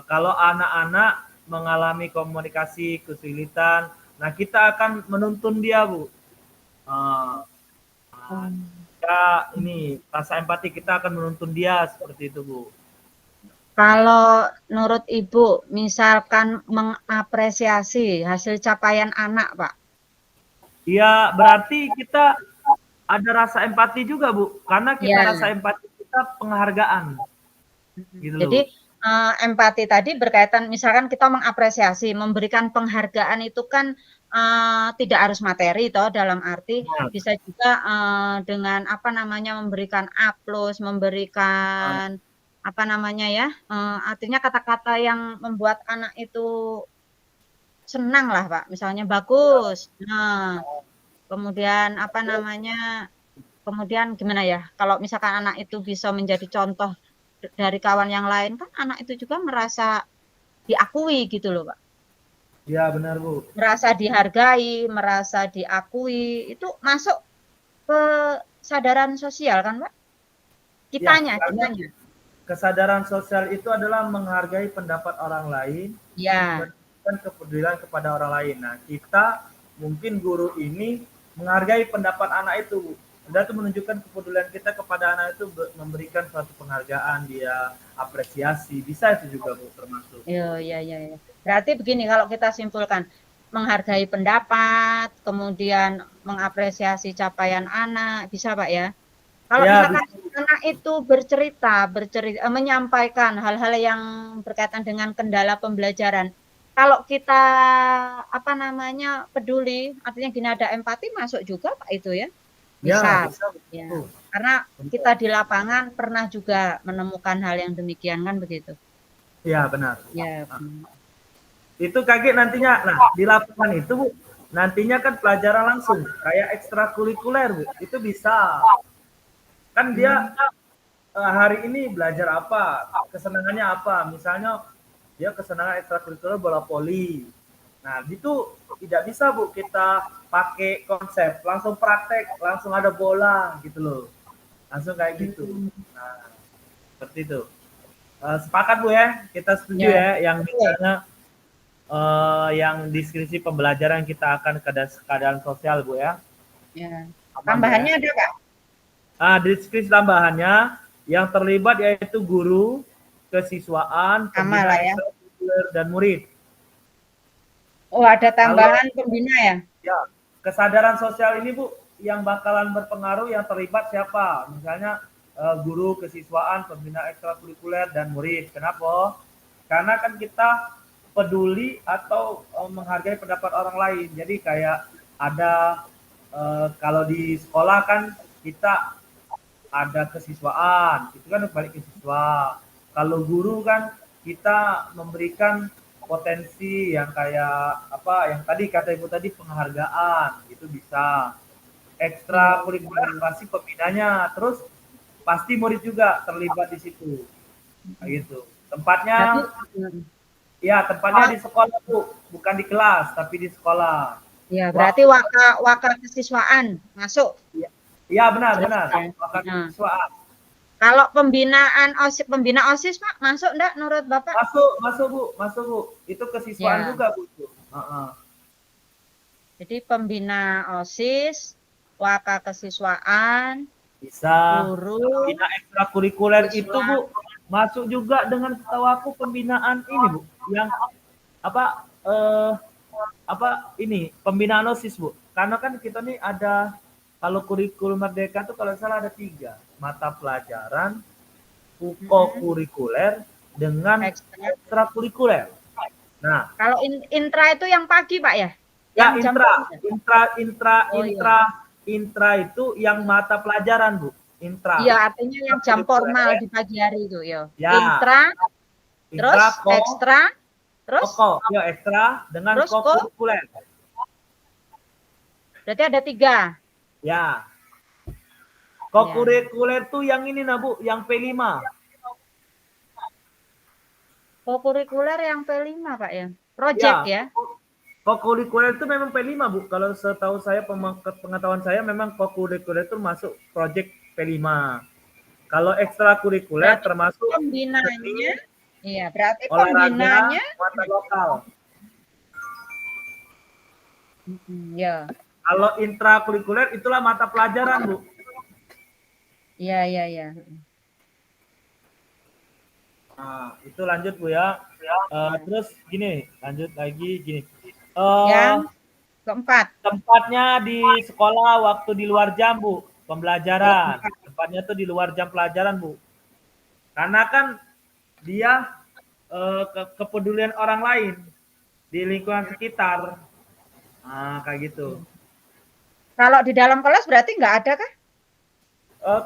B: Kalau anak-anak mengalami komunikasi kesulitan, nah kita akan menuntun dia, Bu. Ya, ini rasa empati kita akan menuntun dia seperti itu, Bu.
A: Kalau menurut Ibu, misalkan mengapresiasi hasil capaian anak, Pak.
B: Ya, berarti kita ada rasa empati juga, Bu. Karena kita
A: Ya.
B: rasa empati kita penghargaan. Gitu
A: Jadi
B: loh.
A: empati tadi berkaitan, misalkan kita mengapresiasi, memberikan penghargaan itu kan tidak harus materi, toh dalam arti bisa juga dengan apa namanya memberikan aplaus, memberikan apa namanya ya, artinya kata-kata yang membuat anak itu senang lah Pak, misalnya bagus. Nah, kemudian apa namanya, kemudian gimana ya, kalau misalkan anak itu bisa menjadi contoh dari kawan yang lain, kan anak itu juga merasa diakui gitu loh Pak.
B: Ya, benar Bu.
A: Merasa dihargai, merasa diakui, itu masuk ke kesadaran sosial kan Pak? Kitanya.
B: Kesadaran sosial itu adalah menghargai pendapat orang lain,
A: ya,
B: dan kepedulian kepada orang lain. Nah, kita mungkin guru ini menghargai pendapat anak itu, dan itu menunjukkan kepedulian kita kepada anak itu, memberikan suatu penghargaan, dia apresiasi, bisa itu juga Bu termasuk.
A: Iya. Berarti begini kalau kita simpulkan, menghargai pendapat, kemudian mengapresiasi capaian anak, bisa Pak ya? Kalau
B: Ya,
A: misalkan anak itu bercerita, menyampaikan hal-hal yang berkaitan dengan kendala pembelajaran, kalau kita apa namanya peduli, artinya gini ada empati masuk juga Pak itu ya? Bisa. Ya. Karena kita di lapangan pernah juga menemukan hal yang demikian kan begitu?
B: Iya benar.
A: Ya.
B: Itu kaget nantinya. Nah di lapangan itu Bu, nantinya kan pelajaran langsung kayak ekstrakurikuler Bu, itu bisa. Kan dia hari ini belajar apa, kesenangannya apa, misalnya dia kesenangan ekstrakurikuler bola voli. Nah itu tidak bisa Bu kita pakai konsep langsung praktek, langsung ada bola gitu loh, langsung kayak gitu. Nah seperti itu. Sepakat Bu ya, kita setuju ya yang misalnya yang deskripsi pembelajaran kita akan keadaan sosial Bu ya.
A: Ya. Tambahannya ada Pak?
B: Deskripsi tambahannya yang terlibat yaitu guru, kesiswaan, pembina ekstrakurikuler dan murid.
A: Oh ada tambahan pembina ya?
B: Ya, kesadaran sosial ini Bu yang bakalan berpengaruh yang terlibat siapa? Misalnya guru, kesiswaan, pembina ekstrakurikuler dan murid. Kenapa? Karena kan kita peduli atau menghargai pendapat orang lain. Jadi kayak ada kalau di sekolah kan kita ada kesiswaan, itu kan balik ke siswa. Kalau guru kan kita memberikan potensi yang kayak apa yang tadi kata Ibu tadi penghargaan, itu bisa. Ekstrakurikuler pasti pembinanya, terus pasti murid juga terlibat di situ. Kayak gitu. Tempatnya di sekolah Bu, bukan di kelas tapi di sekolah.
A: Ya, berarti waka kesiswaan masuk.
B: Iya benar. Waka kesiswaan.
A: Kalau pembina OSIS Pak masuk enggak menurut Bapak?
B: Masuk Bu. Itu kesiswaan juga Bu.
A: Jadi pembina OSIS, waka kesiswaan,
B: bisa.
A: guru,
B: pembina ekstrakurikuler itu Bu masuk juga dengan setahu aku pembinaan ini Bu, yang ini pembinaan OSIS Bu. karena kan kita nih ada, kalau kurikulum merdeka tuh kalau salah ada 3 mata pelajaran, kurikuler dengan ekstrakurikuler. Nah,
A: kalau intra itu yang pagi Pak ya?
B: ya
A: Yang jam Oh,
B: intra itu yang mata pelajaran Bu. Intra.
A: Iya, artinya yang jam formal di pagi hari itu ya.
B: Ya.
A: Intra, terus ekstra, terus
B: ya ekstra dengan
A: terus
B: kurikuler.
A: Berarti ada 3.
B: Ya. Kurikuler tuh yang ini nah Bu, yang P5.
A: Kurikuler yang P5 Pak ya? Project ya?
B: Kurikuler itu memang P5 Bu. Kalau setahu saya, pengetahuan saya memang kurikuler itu masuk project P5. Kalau ekstrakurikuler termasuk
A: pembinaannya. Iya, berarti
B: pembinaannya mata lokal.
A: Ya.
B: Kalau intrakurikuler itulah mata pelajaran Bu.
A: Iya.
B: Nah, itu lanjut Bu ya. Terus gini, lanjut lagi gini.
A: Yang keempat.
B: Tempatnya di sekolah waktu di luar jam Bu, pembelajaran. Tempatnya tuh di luar jam pelajaran Bu. Karena kan dia kepedulian orang lain di lingkungan sekitar. Nah, kayak gitu.
A: Kalau di dalam kelas berarti nggak ada kah?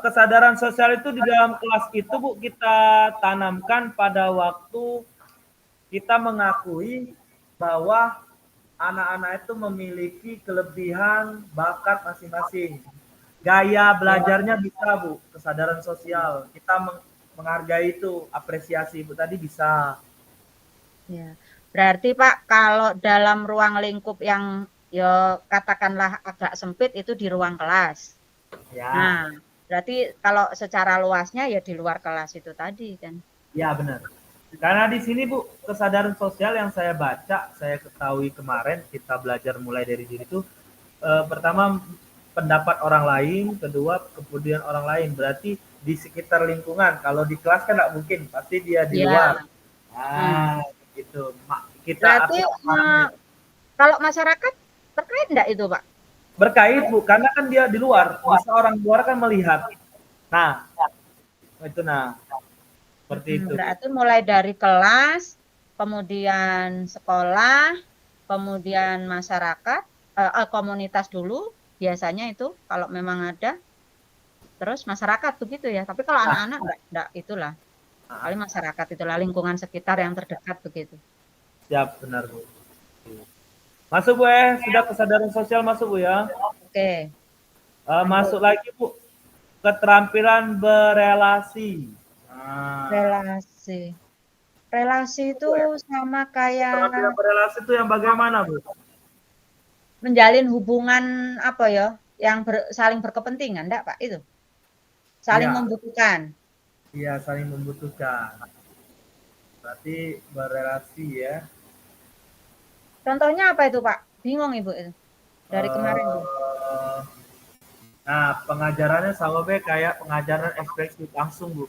B: Kesadaran sosial itu di dalam kelas itu Bu, kita tanamkan pada waktu kita mengakui bahwa anak-anak itu memiliki kelebihan bakat masing-masing. Gaya belajarnya bisa Bu, kesadaran sosial. Kita menghargai itu, apresiasi Bu tadi bisa.
A: Ya. Berarti Pak, kalau dalam ruang lingkup yang ya katakanlah agak sempit itu di ruang kelas.
B: Ya.
A: Nah, berarti kalau secara luasnya ya di luar kelas itu tadi kan.
B: Ya benar. Karena di sini Bu, kesadaran sosial yang saya baca, saya ketahui kemarin kita belajar mulai dari diri itu, pertama pendapat orang lain, kedua kemudian orang lain, berarti di sekitar lingkungan. Kalau di kelas kan nggak mungkin, pasti dia di luar. Nah, gitu. Kita
A: berarti kalau masyarakat terkait enggak itu Pak?
B: Berkait Bu, karena kan dia di luar, bisa orang luar kan melihat. Nah, itu seperti itu.
A: Berarti mulai dari kelas, kemudian sekolah, kemudian masyarakat, komunitas dulu biasanya itu kalau memang ada, terus masyarakat begitu ya. Tapi kalau anak-anak enggak itulah. Kali masyarakat itulah lingkungan sekitar yang terdekat begitu.
B: Siap, benar Bu. Masuk Bu sudah kesadaran sosial masuk Bu ya.
A: Oke.
B: Masuk lagi Bu, keterampilan berelasi.
A: Relasi itu sama kayak
B: keterampilan berelasi itu yang bagaimana Bu?
A: Menjalin hubungan apa ya, yang saling berkepentingan enggak Pak itu? Saling membutuhkan.
B: Iya, saling membutuhkan. Berarti berelasi ya.
A: Contohnya apa itu Pak? Bingung Ibu itu. Dari kemarin.
B: Nah, pengajarannya sama kayak pengajaran ekspresif langsung Bu.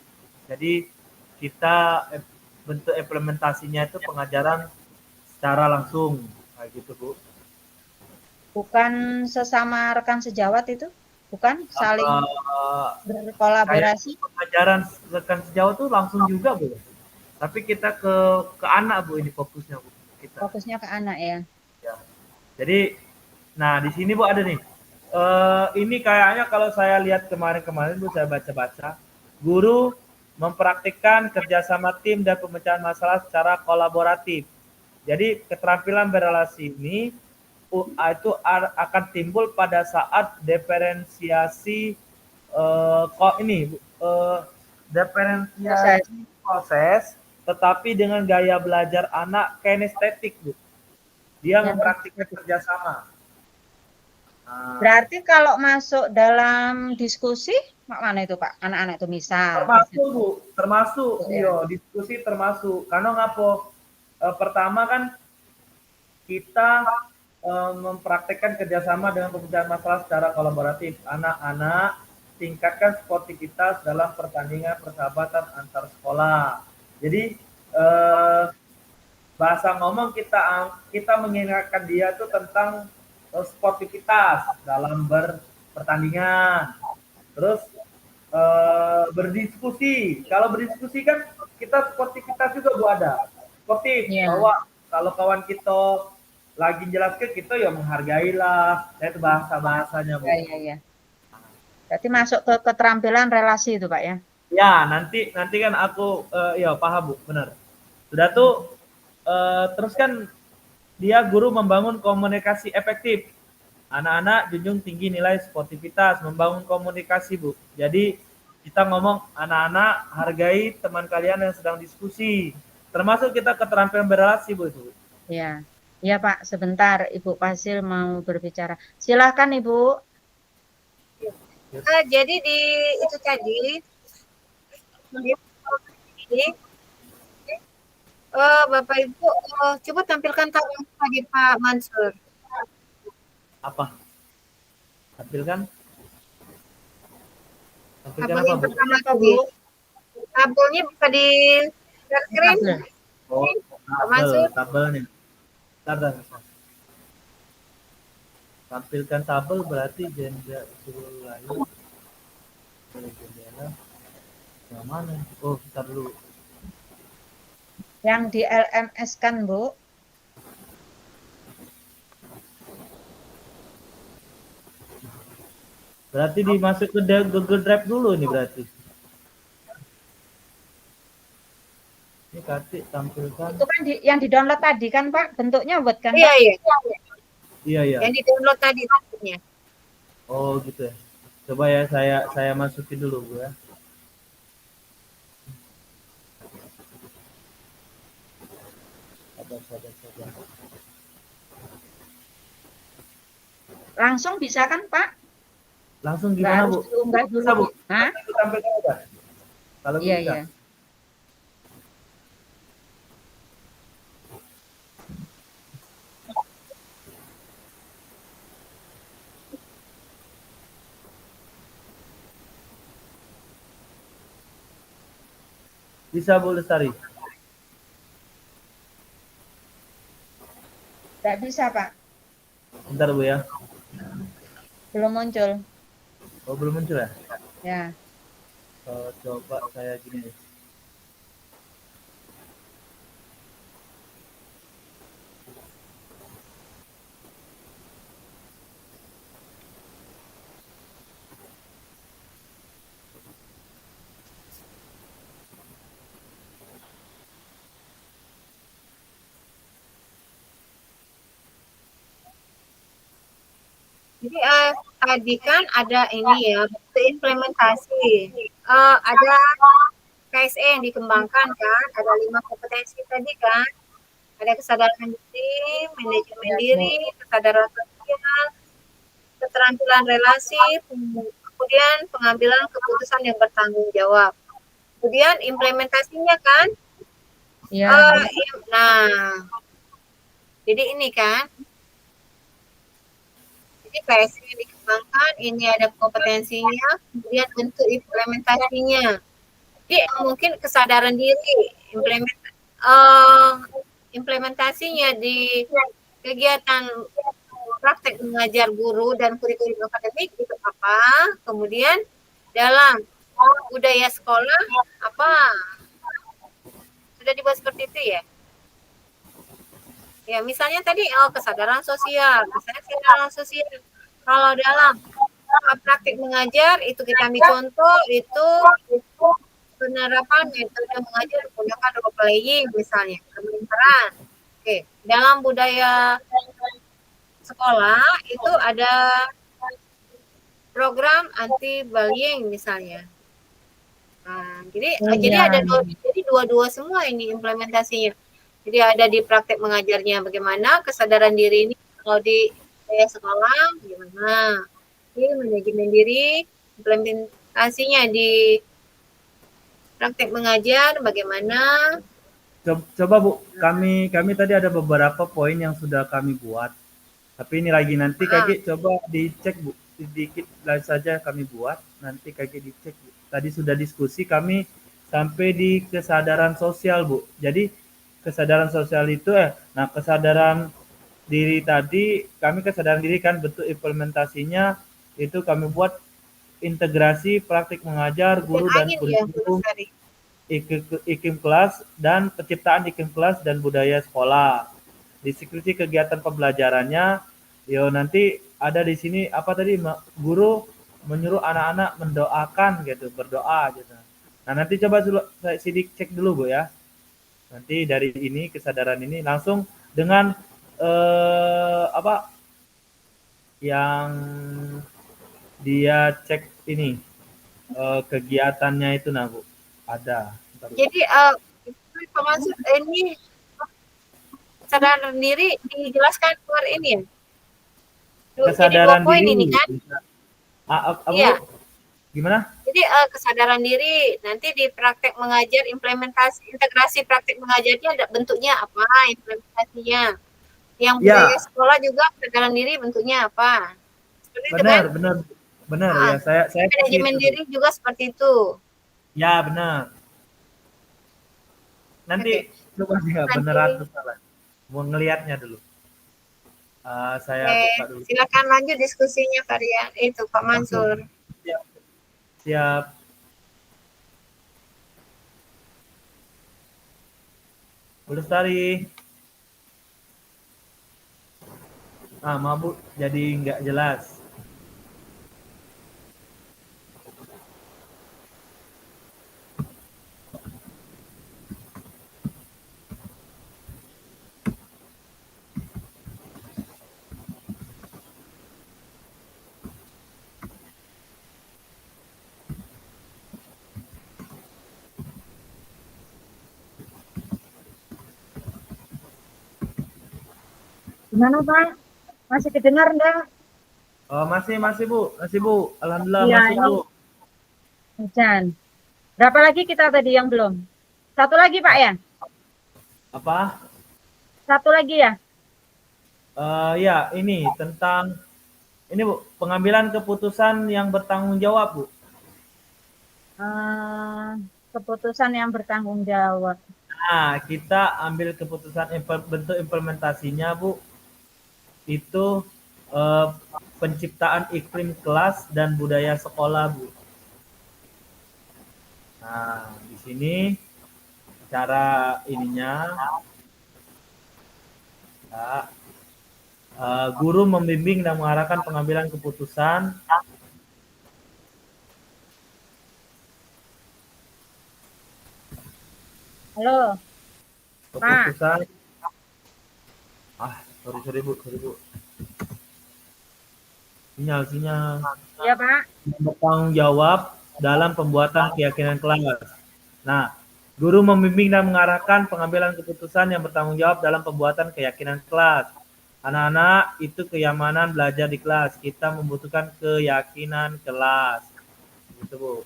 B: Jadi kita bentuk implementasinya itu pengajaran secara langsung kayak gitu Bu.
A: Bukan sesama rekan sejawat itu? Bukan saling berkolaborasi?
B: Pengajaran rekan sejawat itu langsung juga Bu. Tapi kita ke anak Bu, ini fokusnya Bu.
A: Fokusnya ke anak ya.
B: Jadi, nah di sini Bu ada nih. Ini kayaknya kalau saya lihat kemarin Bu, saya baca-baca, guru mempraktikkan kerjasama tim dan pemecahan masalah secara kolaboratif. Jadi keterampilan berelasi ini itu akan timbul pada saat diferensiasi diferensiasi proses, tetapi dengan gaya belajar anak kinestetik Bu. Dia mempraktikkan kerjasama.
A: Berarti kalau masuk dalam diskusi, mana itu Pak? Anak-anak itu misal.
B: Termasuk Bu, termasuk. Iya, diskusi termasuk. Karena ngapo? Pertama kan kita mempraktekkan kerjasama dengan pemecahan masalah secara kolaboratif. Anak-anak tingkatkan sportivitas dalam pertandingan persahabatan antar sekolah. Jadi bahasa ngomong kita mengingatkan dia tuh tentang sportivitas dalam berpertandingan. Terus berdiskusi. Kalau berdiskusi kan kita sportivitas juga Bu ada. Sportif
A: Iya.
B: bahwa kalau kawan kita lagi jelaskan kita ya menghargailah. Itu bahasa-bahasanya Bu.
A: Iya. Berarti masuk ke keterampilan relasi itu Pak ya?
B: Ya, nanti kan aku ya paham Bu, benar. Sudah tuh terus kan dia guru membangun komunikasi efektif. Anak-anak junjung tinggi nilai sportivitas, membangun komunikasi Bu. Jadi kita ngomong anak-anak hargai teman kalian yang sedang diskusi. Termasuk kita keterampilan berrelasi Bu itu.
A: Iya. Iya Pak, sebentar Ibu Fasil mau berbicara. Silakan Ibu.
C: Jadi di itu tadi Bapak Ibu coba tampilkan tabel lagi Pak Mansur.
B: Apa? Tampilkan
C: Tabel
B: apa
C: yang
B: Bu?
C: pertama tadi. Tabelnya bisa di share screen.
A: Tabel.
B: Oh, tabel nih. Bentar. Tampilkan tabel berarti jendela layar. Jendela. Yang mana? Oh, bentar dulu.
A: Yang di LMS kan Bu?
B: Berarti dimasuk ke Google Drive dulu nih berarti. Ini Kati tampilkan.
A: Itu kan yang di-download tadi kan Pak, bentuknya Word kan Pak?
C: Iya.
B: Iya.
C: Yang di-download tadi maksudnya.
B: Oh gitu ya. Coba ya saya masukin dulu Bu ya. Sabar.
A: Langsung bisa kan Pak?
B: Langsung gimana Bu?
A: Diunggah dulu.
B: Bisa Bu?
A: Hah?
B: Itu tampilkan aja. Kalau bisa.
A: Iya.
B: Bisa Bu Lestari?
A: Tidak bisa Pak.
B: Bentar Bu ya.
A: Belum muncul.
B: Oh belum muncul ya?
A: Ya.
B: Coba saya gini.
C: Jadi tadi kan ada ini ya, implementasi. Ada KSE yang dikembangkan kan, ada 5 kompetensi tadi kan. Ada kesadaran diri, manajemen diri, kesadaran sosial, keterampilan relasi, kemudian pengambilan keputusan yang bertanggung jawab. Kemudian implementasinya kan,
A: Iya.
C: nah, jadi ini kan, jadi KSE yang dikembangkan, ini ada kompetensinya, kemudian bentuk implementasinya. Jadi mungkin kesadaran diri, implementasinya di kegiatan praktek mengajar guru dan kurikulum akademik itu apa, kemudian dalam budaya sekolah apa, sudah dibuat seperti itu ya. Ya misalnya tadi kesadaran sosial, kalau dalam praktik mengajar itu kita ambil contoh itu penerapan metode mengajar menggunakan role playing misalnya, kebenaran. Oke, dalam budaya sekolah itu ada program anti bullying misalnya. Nah, jadi ada dua-dua semua ini implementasinya. Jadi ada di praktek mengajarnya bagaimana, kesadaran diri ini kalau di sekolah bagaimana, di manajemen diri, implementasinya di praktek mengajar bagaimana.
B: Coba Bu, kami tadi ada beberapa poin yang sudah kami buat. Tapi ini lagi nanti Kaki coba dicek Bu, sedikit saja kami buat, nanti Kaki dicek Bu. Tadi sudah diskusi kami sampai di kesadaran sosial Bu. Jadi kesadaran sosial itu kesadaran diri tadi, kami kesadaran diri kan bentuk implementasinya itu kami buat integrasi praktik mengajar guru dan
C: Angin ya, Bu
B: kurikulum
C: Lestari.
B: iklim kelas dan penciptaan iklim kelas dan budaya sekolah. Deskripsi kegiatan pembelajarannya, yo nanti ada di sini apa tadi guru menyuruh anak-anak mendoakan gitu, berdoa gitu. Nah nanti coba saya sidik cek dulu Bu ya. Nanti dari ini kesadaran ini langsung dengan apa yang dia cek ini kegiatannya itu nah Bu ada.
C: Jadi Pak Mansur ini kesadaran diri dijelaskan keluar ini ya?
B: Kesadaran
C: jadi 2 poin
B: diri
C: ini kan?
B: apa
C: Iya.
B: Bu? Gimana?
C: Jadi kesadaran diri nanti di praktek mengajar implementasi integrasi praktek mengajarnya ada bentuknya apa implementasinya. Yang budaya sekolah juga kesadaran diri bentuknya apa. Seperti itu kan?
B: Benar ya saya
C: manajemen diri juga seperti itu.
B: Ya benar. Nanti coba dia beneran atau salah. Mau ngelihatnya dulu. Saya buka dulu.
C: Silakan lanjut diskusinya Varian itu Pak Mansur.
B: Siap. Bu Lestari. Mabuk jadi nggak jelas.
A: Gimana Pak? Masih kedengar enggak?
B: Oh, masih Bu. Alhamdulillah
A: ya,
B: masih Bu.
A: Hujan. Berapa lagi kita tadi yang belum? Satu lagi Pak ya?
B: Apa?
A: Satu lagi ya?
B: Ya, ini tentang ini Bu, pengambilan keputusan yang bertanggung jawab Bu.
A: Keputusan yang bertanggung jawab.
B: Nah, kita ambil keputusan bentuk implementasinya Bu. Itu penciptaan iklim kelas dan budaya sekolah Bu. Nah, di sini cara ininya ya, guru membimbing dan mengarahkan pengambilan keputusan.
A: Halo.
B: Keputusan. Sorry Bu. Sinyal.
A: Ya Pak.
B: Bertanggung jawab dalam pembuatan keyakinan kelas. Nah, guru membimbing dan mengarahkan pengambilan keputusan yang bertanggung jawab dalam pembuatan keyakinan kelas. Anak-anak itu kenyamanan belajar di kelas. Kita membutuhkan keyakinan kelas. Gitu Bu.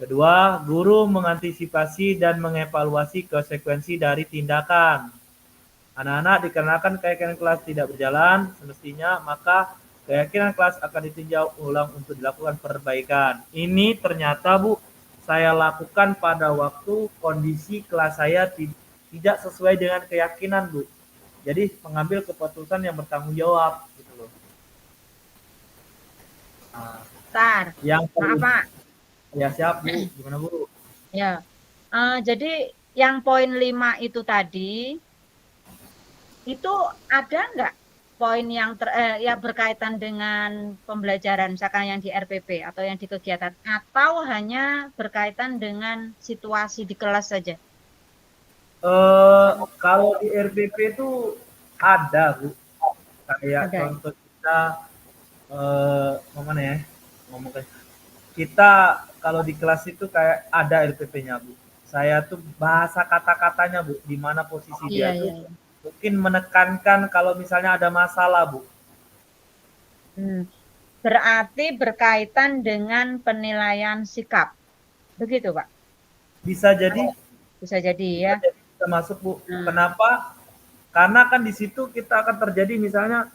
B: Kedua, guru mengantisipasi dan mengevaluasi konsekuensi dari tindakan. Anak-anak dikarenakan keyakinan kelas tidak berjalan semestinya, maka keyakinan kelas akan ditinjau ulang untuk dilakukan perbaikan. Ini ternyata Bu, saya lakukan pada waktu kondisi kelas saya tidak sesuai dengan keyakinan Bu. Jadi mengambil keputusan yang bertanggung jawab gitu loh.
A: Bentar.
B: Yang
A: maaf Pak.
B: Ya siap Bu, gimana Bu?
A: Ya, jadi yang poin 5 itu tadi, itu ada nggak poin yang ya berkaitan dengan pembelajaran, misalkan yang di RPP atau yang di kegiatan, atau hanya berkaitan dengan situasi di kelas saja?
B: Kalau di RPP itu ada Bu, kayak contoh kita mana ya ngomong kita kalau di kelas itu kayak ada RPP-nya Bu. Saya tuh bahasa kata-katanya Bu, di mana posisi dia tuh mungkin menekankan kalau misalnya ada masalah Bu.
A: Berarti berkaitan dengan penilaian sikap, begitu Pak?
B: Bisa jadi.
A: Bisa jadi ya.
B: Bisa masuk Bu. Kenapa? Karena kan di situ kita akan terjadi misalnya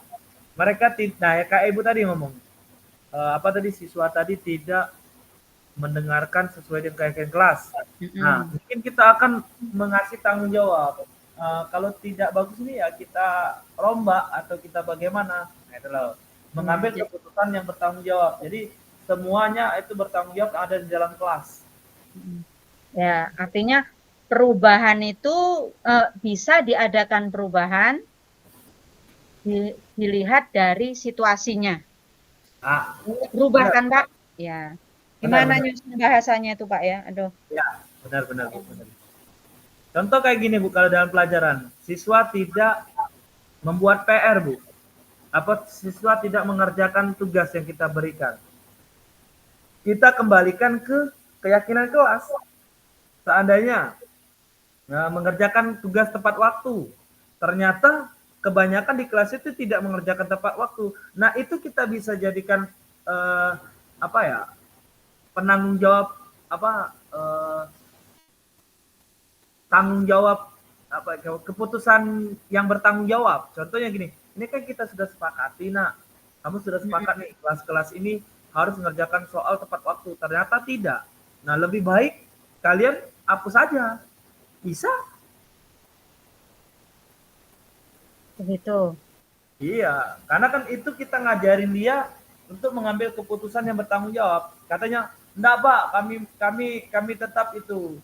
B: mereka ya kayak Ibu tadi ngomong. Apa tadi siswa tadi tidak mendengarkan sesuai dengan keyakinan kelas. Nah, mungkin kita akan mengasih tanggung jawab. kalau tidak bagus ini ya kita rombak atau kita bagaimana, nah, itu loh. Mengambil keputusan yang bertanggung jawab. Jadi semuanya itu bertanggung jawab ada di dalam kelas.
A: Ya, artinya perubahan itu bisa diadakan perubahan dilihat dari situasinya.
B: Nah,
A: Berubah
B: benar,
A: kan Pak? Ya.
B: benar,
A: Gimana
B: benar.
A: nyusun bahasanya itu Pak ya? Aduh.
B: Ya, benar, Bu. Benar. Contoh kayak gini Bu, kalau dalam pelajaran, siswa tidak membuat PR Bu, apa siswa tidak mengerjakan tugas yang kita berikan. Kita kembalikan ke keyakinan kelas. Seandainya mengerjakan tugas tepat waktu, ternyata kebanyakan di kelas itu tidak mengerjakan tepat waktu. Nah itu kita bisa jadikan apa ya, penanggung jawab apa tanggung jawab apa keputusan yang bertanggung jawab. Contohnya gini, ini kan kita sudah sepakati, nak, kamu sudah sepakat nih kelas-kelas ini harus mengerjakan soal tepat waktu. Ternyata tidak. Nah lebih baik kalian hapus saja. Bisa?
A: Begitu.
B: Iya, karena kan itu kita ngajarin dia untuk mengambil keputusan yang bertanggung jawab. Katanya, enggak Pak, kami tetap itu.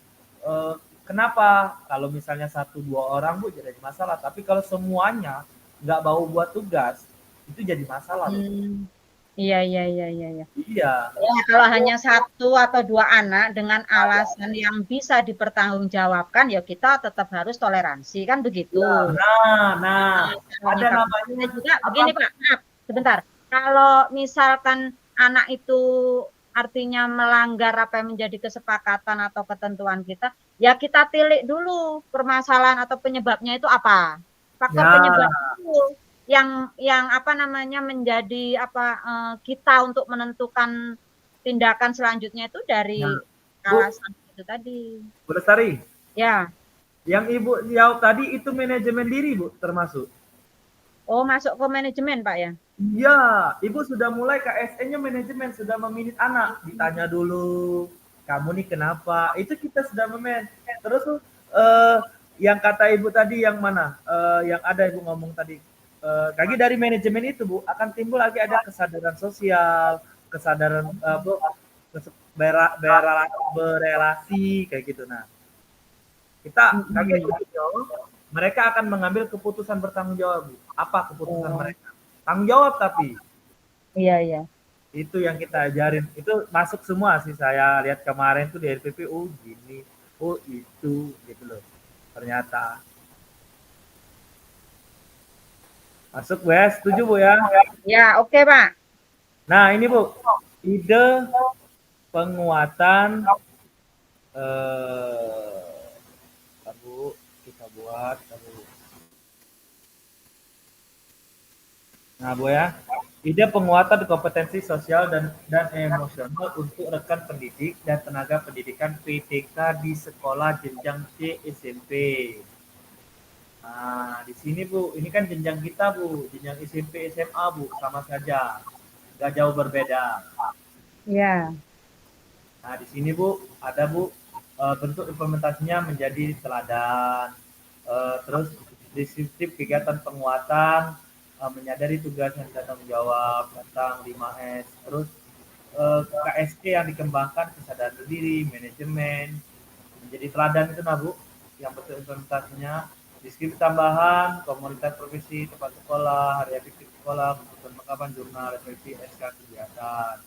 B: Kenapa? Kalau misalnya 1-2 orang Bu jadi masalah, tapi kalau semuanya nggak mau buat tugas, itu jadi masalah.
A: Iya, iya, iya, iya, iya.
B: Iya.
A: Ya, kalau hanya 1 atau 2 anak dengan alasan yang bisa dipertanggungjawabkan, ya kita tetap harus toleransi, kan begitu.
B: Nah, ada namanya
A: juga begini Pak, maaf, sebentar. Kalau misalkan anak itu artinya melanggar apa yang menjadi kesepakatan atau ketentuan kita, ya kita tilik dulu permasalahan atau penyebabnya itu apa. Faktor penyebab itu yang apa namanya menjadi kita untuk menentukan tindakan selanjutnya itu dari alasan itu tadi.
B: Bu Lestari.
A: Ya.
B: Yang Ibu jawab tadi itu manajemen diri Bu termasuk.
A: Oh, masuk ke manajemen Pak ya?
B: Iya, Ibu sudah mulai KSN-nya manajemen, sudah memilih anak, ditanya dulu, kamu nih kenapa? Itu kita sudah memen. Terus tuh yang kata Ibu tadi yang mana? Yang ada Ibu ngomong tadi. Lagi dari manajemen itu Bu, akan timbul lagi ada kesadaran sosial, kesadaran berelasi kayak gitu. Nah, kita kaget mereka akan mengambil keputusan bertanggung jawab Bu. Apa keputusan mereka? Tanggung jawab tapi.
A: Iya, iya.
B: Itu yang kita ajarin. Itu masuk semua sih, saya lihat kemarin tuh di RPP, oh gini, oh itu, gitu loh. Ternyata. Masuk Bu ya, setuju Bu ya?
A: Ya, oke Pak.
B: Nah ini Bu, ide penguatan Bu, kita buat. Nah Bu ya, ide penguatan kompetensi sosial dan emosional untuk rekan pendidik dan tenaga pendidikan PTK di sekolah jenjang C SMP. Nah, di sini Bu, ini kan jenjang kita Bu, jenjang SMP SMA Bu, sama saja, nggak jauh berbeda.
A: Ya.
B: Nah, di sini Bu, ada Bu, bentuk implementasinya menjadi teladan, terus deskriptif kegiatan penguatan, menyadari tugas yang tanggung jawab tentang 5S, terus KSE yang dikembangkan kesadaran diri, manajemen, menjadi teladan itu nah Bu, yang bentuk implementasinya. Deskripsi tambahan, komunitas profesi, tempat sekolah, hari efektif sekolah, kebutuhan perlengkapan, jurnal, refleksi, SK kegiatan.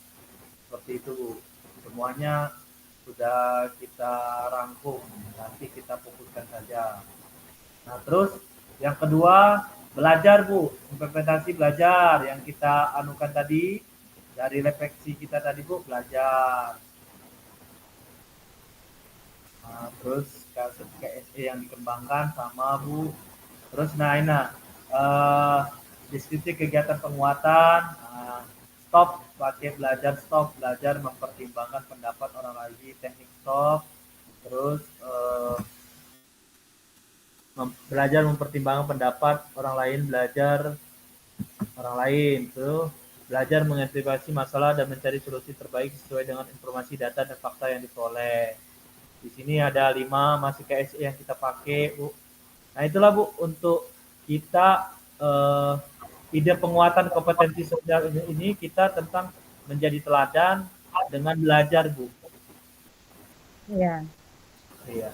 B: Seperti itu Bu. Semuanya sudah kita rangkum, nanti kita fokuskan saja. Nah terus yang kedua, belajar Bu, implementasi belajar yang kita anukan tadi, dari refleksi kita tadi Bu, belajar. Nah, terus KSE yang dikembangkan sama Bu. Terus deskripsi kegiatan penguatan, stop pakai belajar, stop belajar mempertimbangkan pendapat orang lain, teknik stop. Terus belajar mempertimbangkan pendapat orang lain, belajar orang lain. Terus belajar mengantisipasi masalah dan mencari solusi terbaik sesuai dengan informasi, data, dan fakta yang diperoleh. Di sini ada 5 masih KSE yang kita pakai Bu. Nah itulah Bu untuk kita ide penguatan kompetensi sosial ini kita tentang menjadi teladan dengan belajar Bu.
A: Iya.
B: Iya.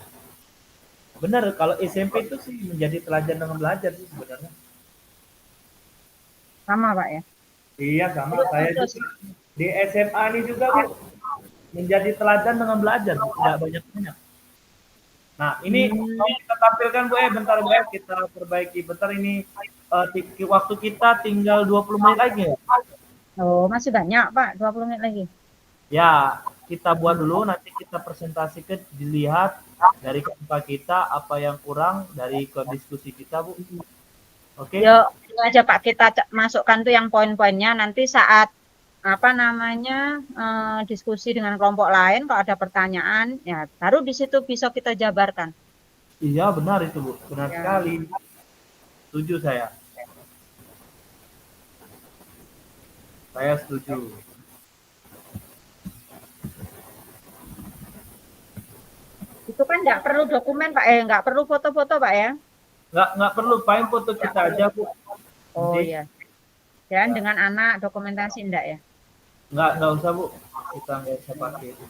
B: Benar kalau SMP itu sih menjadi teladan dengan belajar sih sebenarnya.
A: Sama Pak ya.
B: Iya sama
A: Terus,
B: saya
A: terus.
B: juga di SMA ini juga Bu menjadi teladan dengan belajar Bu, tidak banyak-banyak. Nah, ini mau kita tampilkan Bu bentar Bu kita perbaiki bentar ini waktu kita tinggal 20 menit lagi ya.
A: Oh, masih banyak Pak, 20 menit lagi.
B: Ya, kita buat dulu nanti kita presentasikan dilihat dari keempat kita apa yang kurang dari diskusi kita Bu. Oke.
A: Yuk, itu aja Pak kita masukkan tuh yang poin-poinnya nanti saat apa namanya diskusi dengan kelompok lain kalau ada pertanyaan ya baru di situ bisa kita jabarkan.
B: Iya benar itu Bu, benar
A: Ya.
B: sekali. Setuju saya. Saya setuju.
A: Itu kan nggak perlu dokumen Pak, nggak perlu foto-foto Pak ya?
B: Nggak perlu, paling foto kita aja Bu.
A: Oh
B: Nanti.
A: iya. Dan
B: Ya.
A: dengan anak dokumentasi enggak ya?
B: Nggak usah Bu, kita nggak usah pakai itu.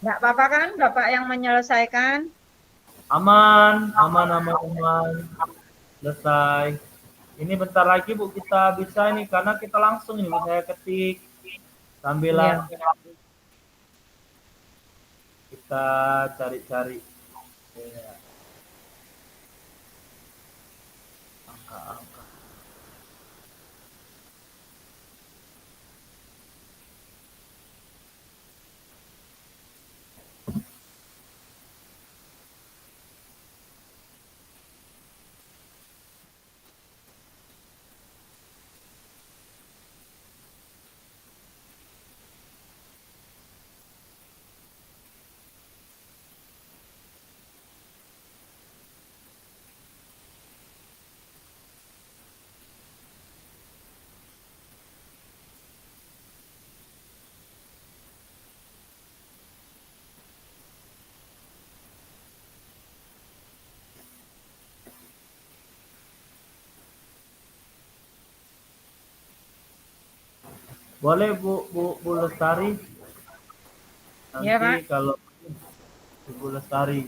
A: Nggak apa-apa kan Bapak yang menyelesaikan?
B: Aman. Selesai. Ini bentar lagi Bu kita bisa ini karena kita langsung ini saya ketik sambilan kita cari-cari angka-angka. Boleh Bu Lestari. Nanti
A: Ya, Pak.
B: kalau Bu Lestari.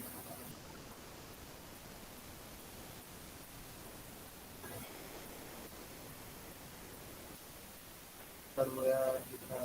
B: Ya, kita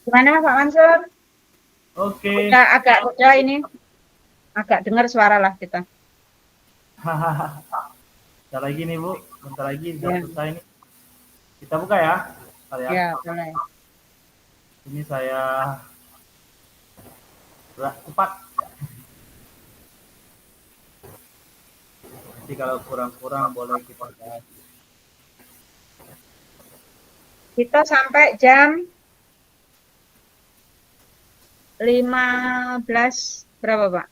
A: Gimana Pak Mansur?
B: Oke.
A: Udah ini agak dengar suara lah kita.
B: Bentar lagi nih Bu, bentar lagi udah
A: Ya,
B: selesai nih. Kita buka ya, bentar ya.
A: ya boleh.
B: Ini saya cepat. Nanti kalau kurang-kurang boleh kita bahas.
A: Kita sampai jam 15 berapa Pak?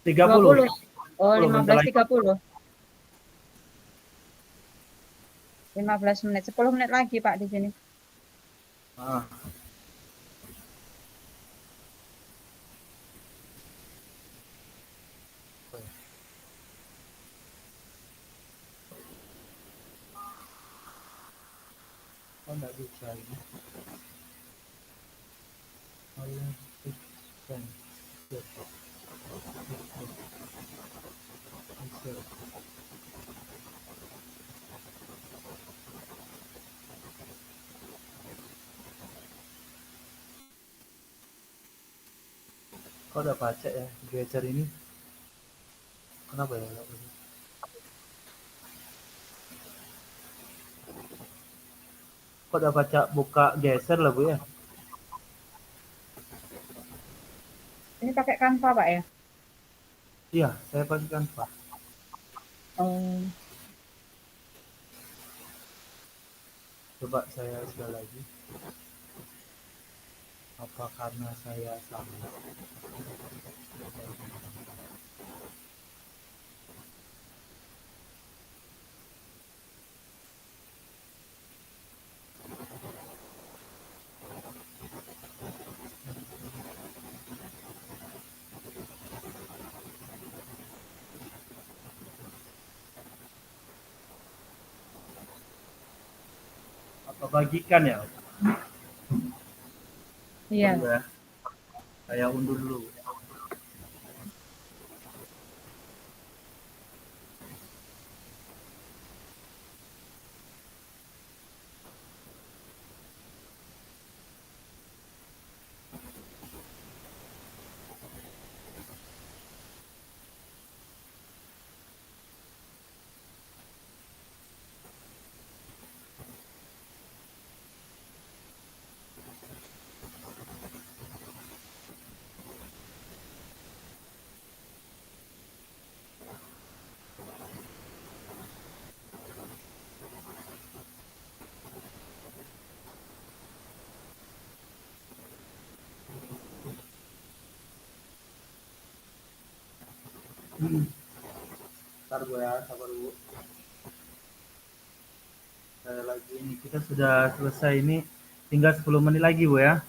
B: 30.
A: 20. Oh, 15.30. 15 menit, 10 menit lagi Pak di sini.
B: Ah. Oh, enggak bisa ini. Kok udah baca ya geser ini? Kenapa ya? Kok udah baca buka geser lah Bu ya?
A: Ini pakai Canva Pak ya?
B: Iya, saya pakai Canva.
A: Oh.
B: Coba saya sekali lagi. Apa karena saya salah? Apa bagikan ya?
A: Iya.
B: Ya. Saya undur dulu. Ntar Bu ya, sabar Bu. Saya lagi ini, kita sudah selesai ini. Tinggal 10 menit lagi Bu ya.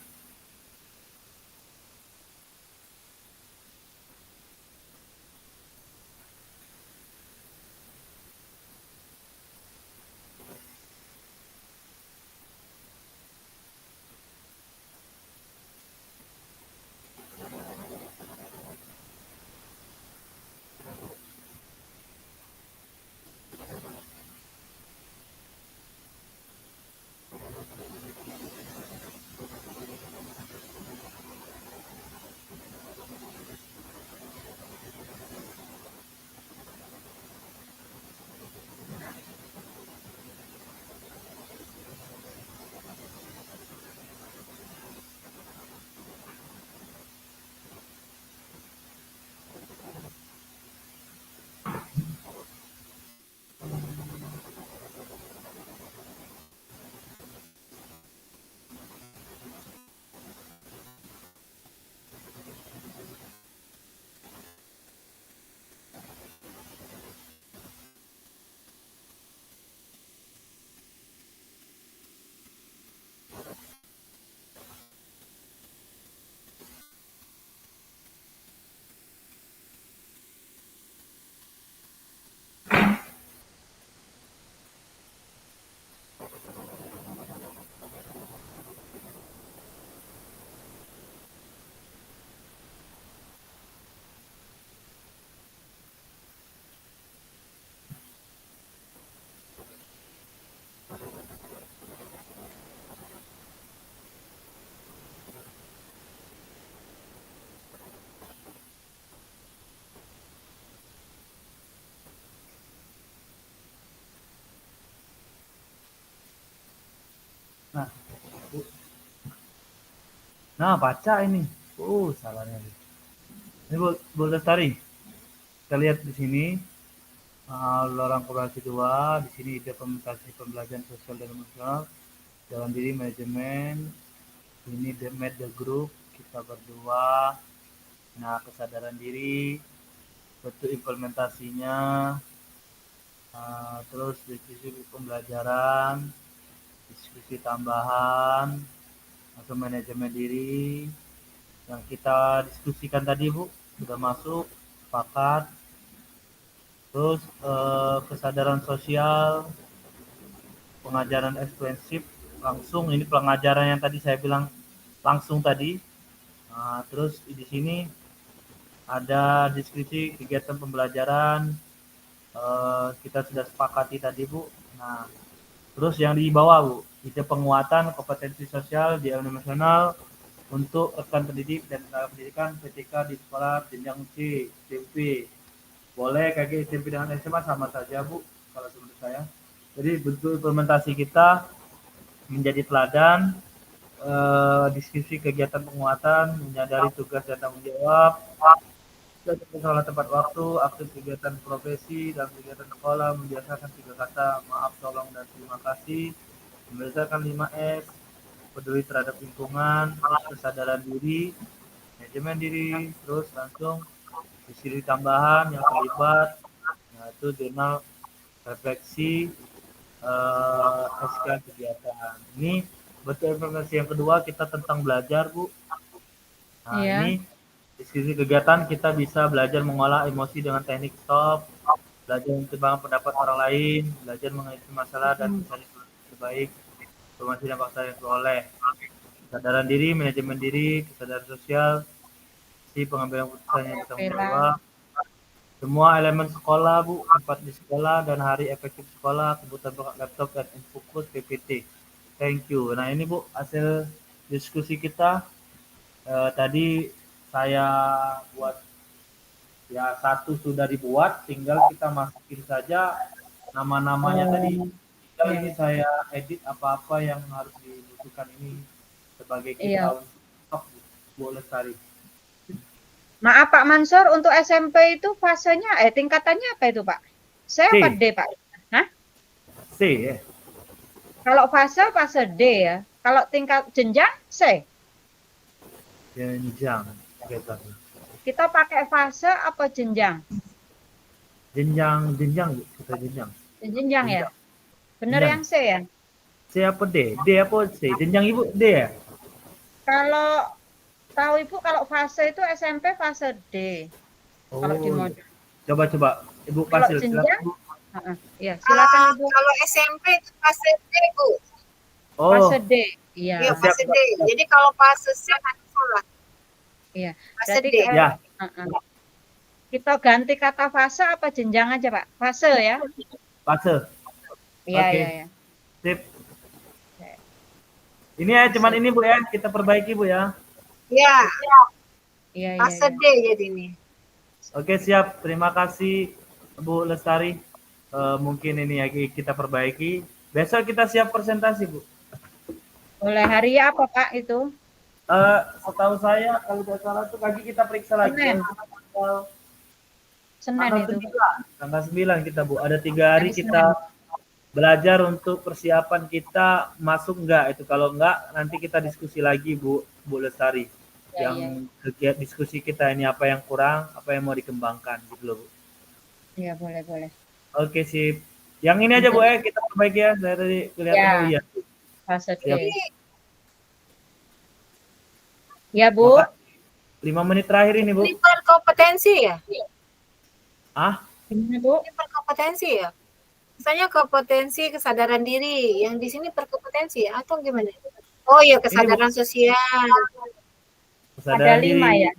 B: Nah, Bu. Nah, baca ini. Salahnya. Ini Bu Lestari. Kita lihat di sini lorong komunikasi 2, di sini ide implementasi pembelajaran sosial dan emosional, jalan diri manajemen, ini the group, kita berdua, nah kesadaran diri, bentuk implementasinya, terus diskusi pembelajaran, diskusi tambahan, atau manajemen diri, yang kita diskusikan tadi Bu, sudah masuk, sepakat. Terus kesadaran sosial, pengajaran ekstensif langsung, ini pengajaran yang tadi saya bilang langsung tadi. Nah, terus di sini ada deskripsi kegiatan pembelajaran, kita sudah sepakati tadi Bu. Nah, terus yang di bawah Bu, ide penguatan kompetensi sosial di nasional untuk rekan pendidik dan tenaga pendidikan PTK di sekolah jenjang C, SMP. Boleh KG SMP dengan SMA sama saja Bu, kalau menurut saya. Jadi bentuk implementasi kita menjadi teladan, diskusi kegiatan penguatan, menyadari tugas dan tanggung jawab, masalah tepat waktu, aktif kegiatan profesi dan kegiatan sekolah, membiasakan 3 kata maaf, tolong, dan terima kasih, membiasakan 5S, peduli terhadap lingkungan, terus kesadaran diri, manajemen diri, terus langsung diskusi tambahan yang terlibat, yaitu jurnal refleksi, SK kegiatan. Ini bentuk informasi yang kedua kita tentang belajar Bu. Nah ini diskusi kegiatan kita bisa belajar mengolah emosi dengan teknik stop, belajar mempertimbangkan pendapat orang lain, belajar mengenai masalah dan mencari solusi terbaik, informasi dan fakta yang diperoleh, kesadaran diri, manajemen diri, kesadaran sosial, si pengambilan keputusan yang bertanggung jawab, semua elemen sekolah Bu, tempat di sekolah dan hari efektif sekolah, kebutuhan perangkat laptop dan Infokus PPT. Thank you. Nah ini Bu hasil diskusi kita. Tadi saya buat ya, satu sudah dibuat, tinggal kita masukin saja nama-namanya tadi. Tinggal ini saya edit apa-apa yang harus dibutuhkan ini sebagai kita untuk Bu Lestari.
A: Maaf Pak Mansur, untuk SMP itu fasenya, tingkatannya apa itu Pak? C apa D Pak? Hah?
B: C ya.
A: Kalau fase D ya. Kalau tingkat jenjang C.
B: Jenjang.
A: Kita pakai fase apa jenjang?
B: Jenjang kita jenjang.
A: Jenjang ya. Benar yang C ya?
B: C apa D? D apa C? Jenjang Ibu D ya?
A: Kalau tahu Ibu, kalau fase itu SMP fase D. Kalau di modul.
B: Coba Ibu
A: Kalau
B: kasih.
A: jenjang? Iya, silakan Ibu.
C: Kalau SMP itu fase D Bu.
A: Fase D. Iya.
C: Iya, fase D. Jadi kalau fase C nanti salah.
A: Iya.
C: Fase D.
B: Ya.
A: Kita ganti kata fase apa jenjang aja Pak? Fase ya.
B: Fase.
A: Iya,
B: Oke.
A: iya.
B: Sip. Ini ya, cuman ini Bu ya, kita perbaiki Bu ya.
C: Iya.
A: Iya.
C: Fase D jadi ini.
B: Oke, siap. Terima kasih Bu Lestari. Mungkin ini ya kita perbaiki. Besok kita siap presentasi Bu.
A: Boleh. Hari apa Pak itu?
B: Setahu saya kalau tidak salah tuh kaki kita periksa lagi.
A: Senin itu.
B: Tanggal 9 kita Bu. Ada 3 hari kita belajar untuk persiapan kita masuk enggak itu. Kalau enggak nanti kita diskusi lagi Bu Lestari. Yang kegiatan diskusi kita ini apa yang kurang, apa yang mau dikembangkan gitu loh Bu.
A: Iya, boleh.
B: Oke, sip. Yang ini aja Bu ya, kita perbaiki ya. Saya tadi kelihatan iya.
A: Fase D. Ya Bu.
B: 5 menit terakhir ini Bu.
C: Ini berkompetensi ya?
A: Gimana Bu?
C: Ini berkompetensi ya? Misalnya kompetensi kesadaran diri, yang di sini berkompetensi atau gimana? Oh iya, kesadaran sosial.
B: Kesadaran
A: ada 5
B: diri,
A: ya?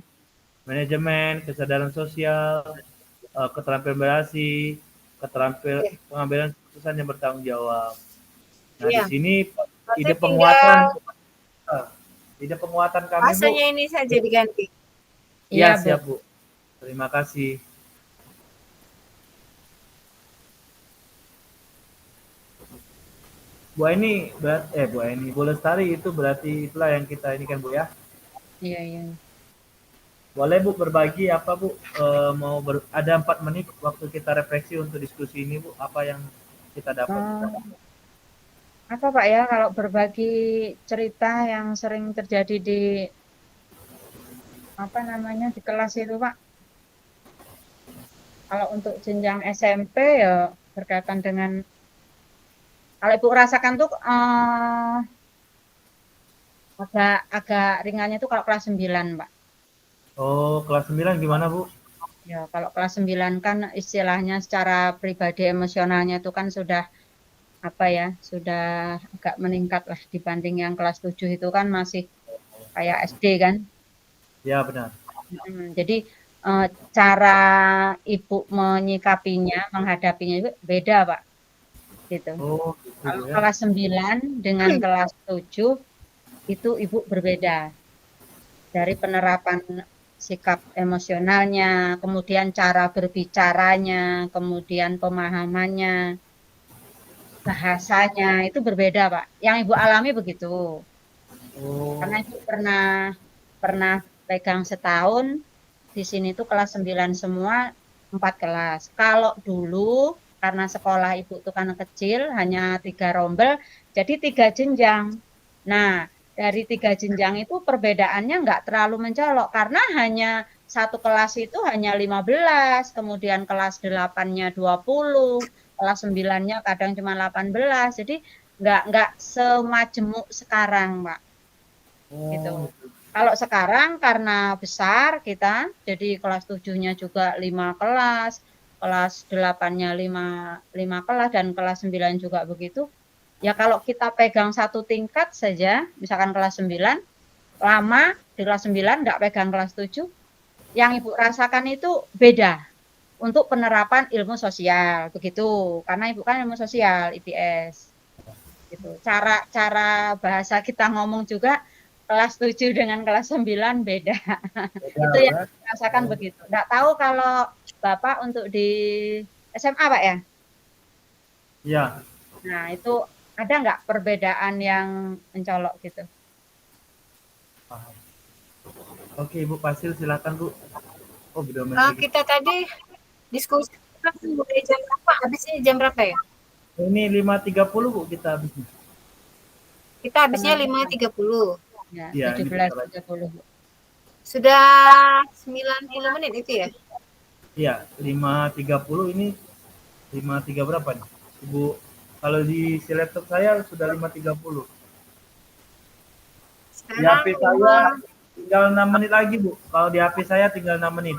B: Manajemen, kesadaran sosial, keterampilan berasi, keterampilan pengambilan keputusan yang bertanggung jawab. Nah di sini ide penguatan kami
C: Fasenya ini saja diganti.
B: Iya siap Bu. Terima kasih. Bu Aini Bu Aini, Bu Lestari itu berarti itulah yang kita ini kan Bu ya.
A: Iya, iya.
B: Boleh Bu berbagi apa Bu, ada 4 menit waktu kita refleksi untuk diskusi ini Bu, apa yang kita dapat Bu?
A: Apa Pak ya kalau berbagi cerita yang sering terjadi di apa namanya di kelas itu Pak? Kalau untuk jenjang SMP ya berkaitan dengan kalau Ibu rasakan tuh agak agak ringannya tuh kalau kelas 9 Pak.
B: Oh, kelas 9 gimana Bu?
A: Ya, kalau kelas 9 kan istilahnya secara pribadi emosionalnya itu kan sudah apa ya, sudah agak meningkat lah dibanding yang kelas 7 itu kan masih kayak SD kan.
B: Ya benar.
A: Jadi cara ibu menyikapinya, menghadapinya itu beda, Pak. Gitu.
B: Oh, gitu
A: Kalau
B: Bu ya.
A: kelas 9 dengan kelas 7 itu ibu berbeda dari penerapan sikap emosionalnya, kemudian cara berbicaranya, kemudian pemahamannya, bahasanya itu berbeda, Pak. Yang ibu alami begitu. Karena
B: Oh,
A: ibu pernah pernah pegang setahun di sini tuh kelas 9 semua 4 kelas. Kalau dulu karena sekolah ibu tuh karena kecil hanya 3 rombel, jadi 3 jenjang. Nah, dari 3 jenjang itu perbedaannya nggak terlalu mencolok karena hanya satu kelas itu hanya 15, kemudian kelas 8-nya 20, kelas 9-nya kadang cuma 18. Jadi nggak semajemuk sekarang, Pak. Gitu.
B: oh,
A: Kalau sekarang karena besar kita, jadi kelas 7-nya juga 5 kelas, kelas 8-nya 5 kelas, dan kelas 9 juga begitu. Ya kalau kita pegang satu tingkat saja, misalkan kelas 9, lama di kelas 9 nggak pegang kelas 7, yang Ibu rasakan itu beda untuk penerapan ilmu sosial, begitu. Karena Ibu kan ilmu sosial, IPS. Gitu. Cara bahasa kita ngomong juga kelas 7 dengan kelas 9 beda.
B: beda
A: Itu
B: Bu
A: yang
B: ya.
A: dirasakan
B: Oh,
A: begitu. Enggak tahu kalau Bapak untuk di SMA, Pak ya?
B: iya,
A: Nah, itu ada nggak perbedaan yang mencolok gitu?
B: paham. Oke, Ibu Fasil silakan Bu. Oh, udah menit lagi.
C: Kita tadi diskusi kan mulai jam berapa? Habisnya jam berapa ya?
B: Ini 5.30 Bu kita habisnya.
C: Kita habisnya 5.30.
A: Ya,
B: Iya, ini bentar lagi.
A: 17.30.
C: Sudah 90 menit itu ya?
B: Iya, 5.30 ini 5.3 berapa nih? Ibu, kalau di si laptop saya sudah 5.30. Di
C: Sekarang
B: HP saya tinggal 6 menit lagi, Bu. Kalau di HP saya tinggal 6 menit.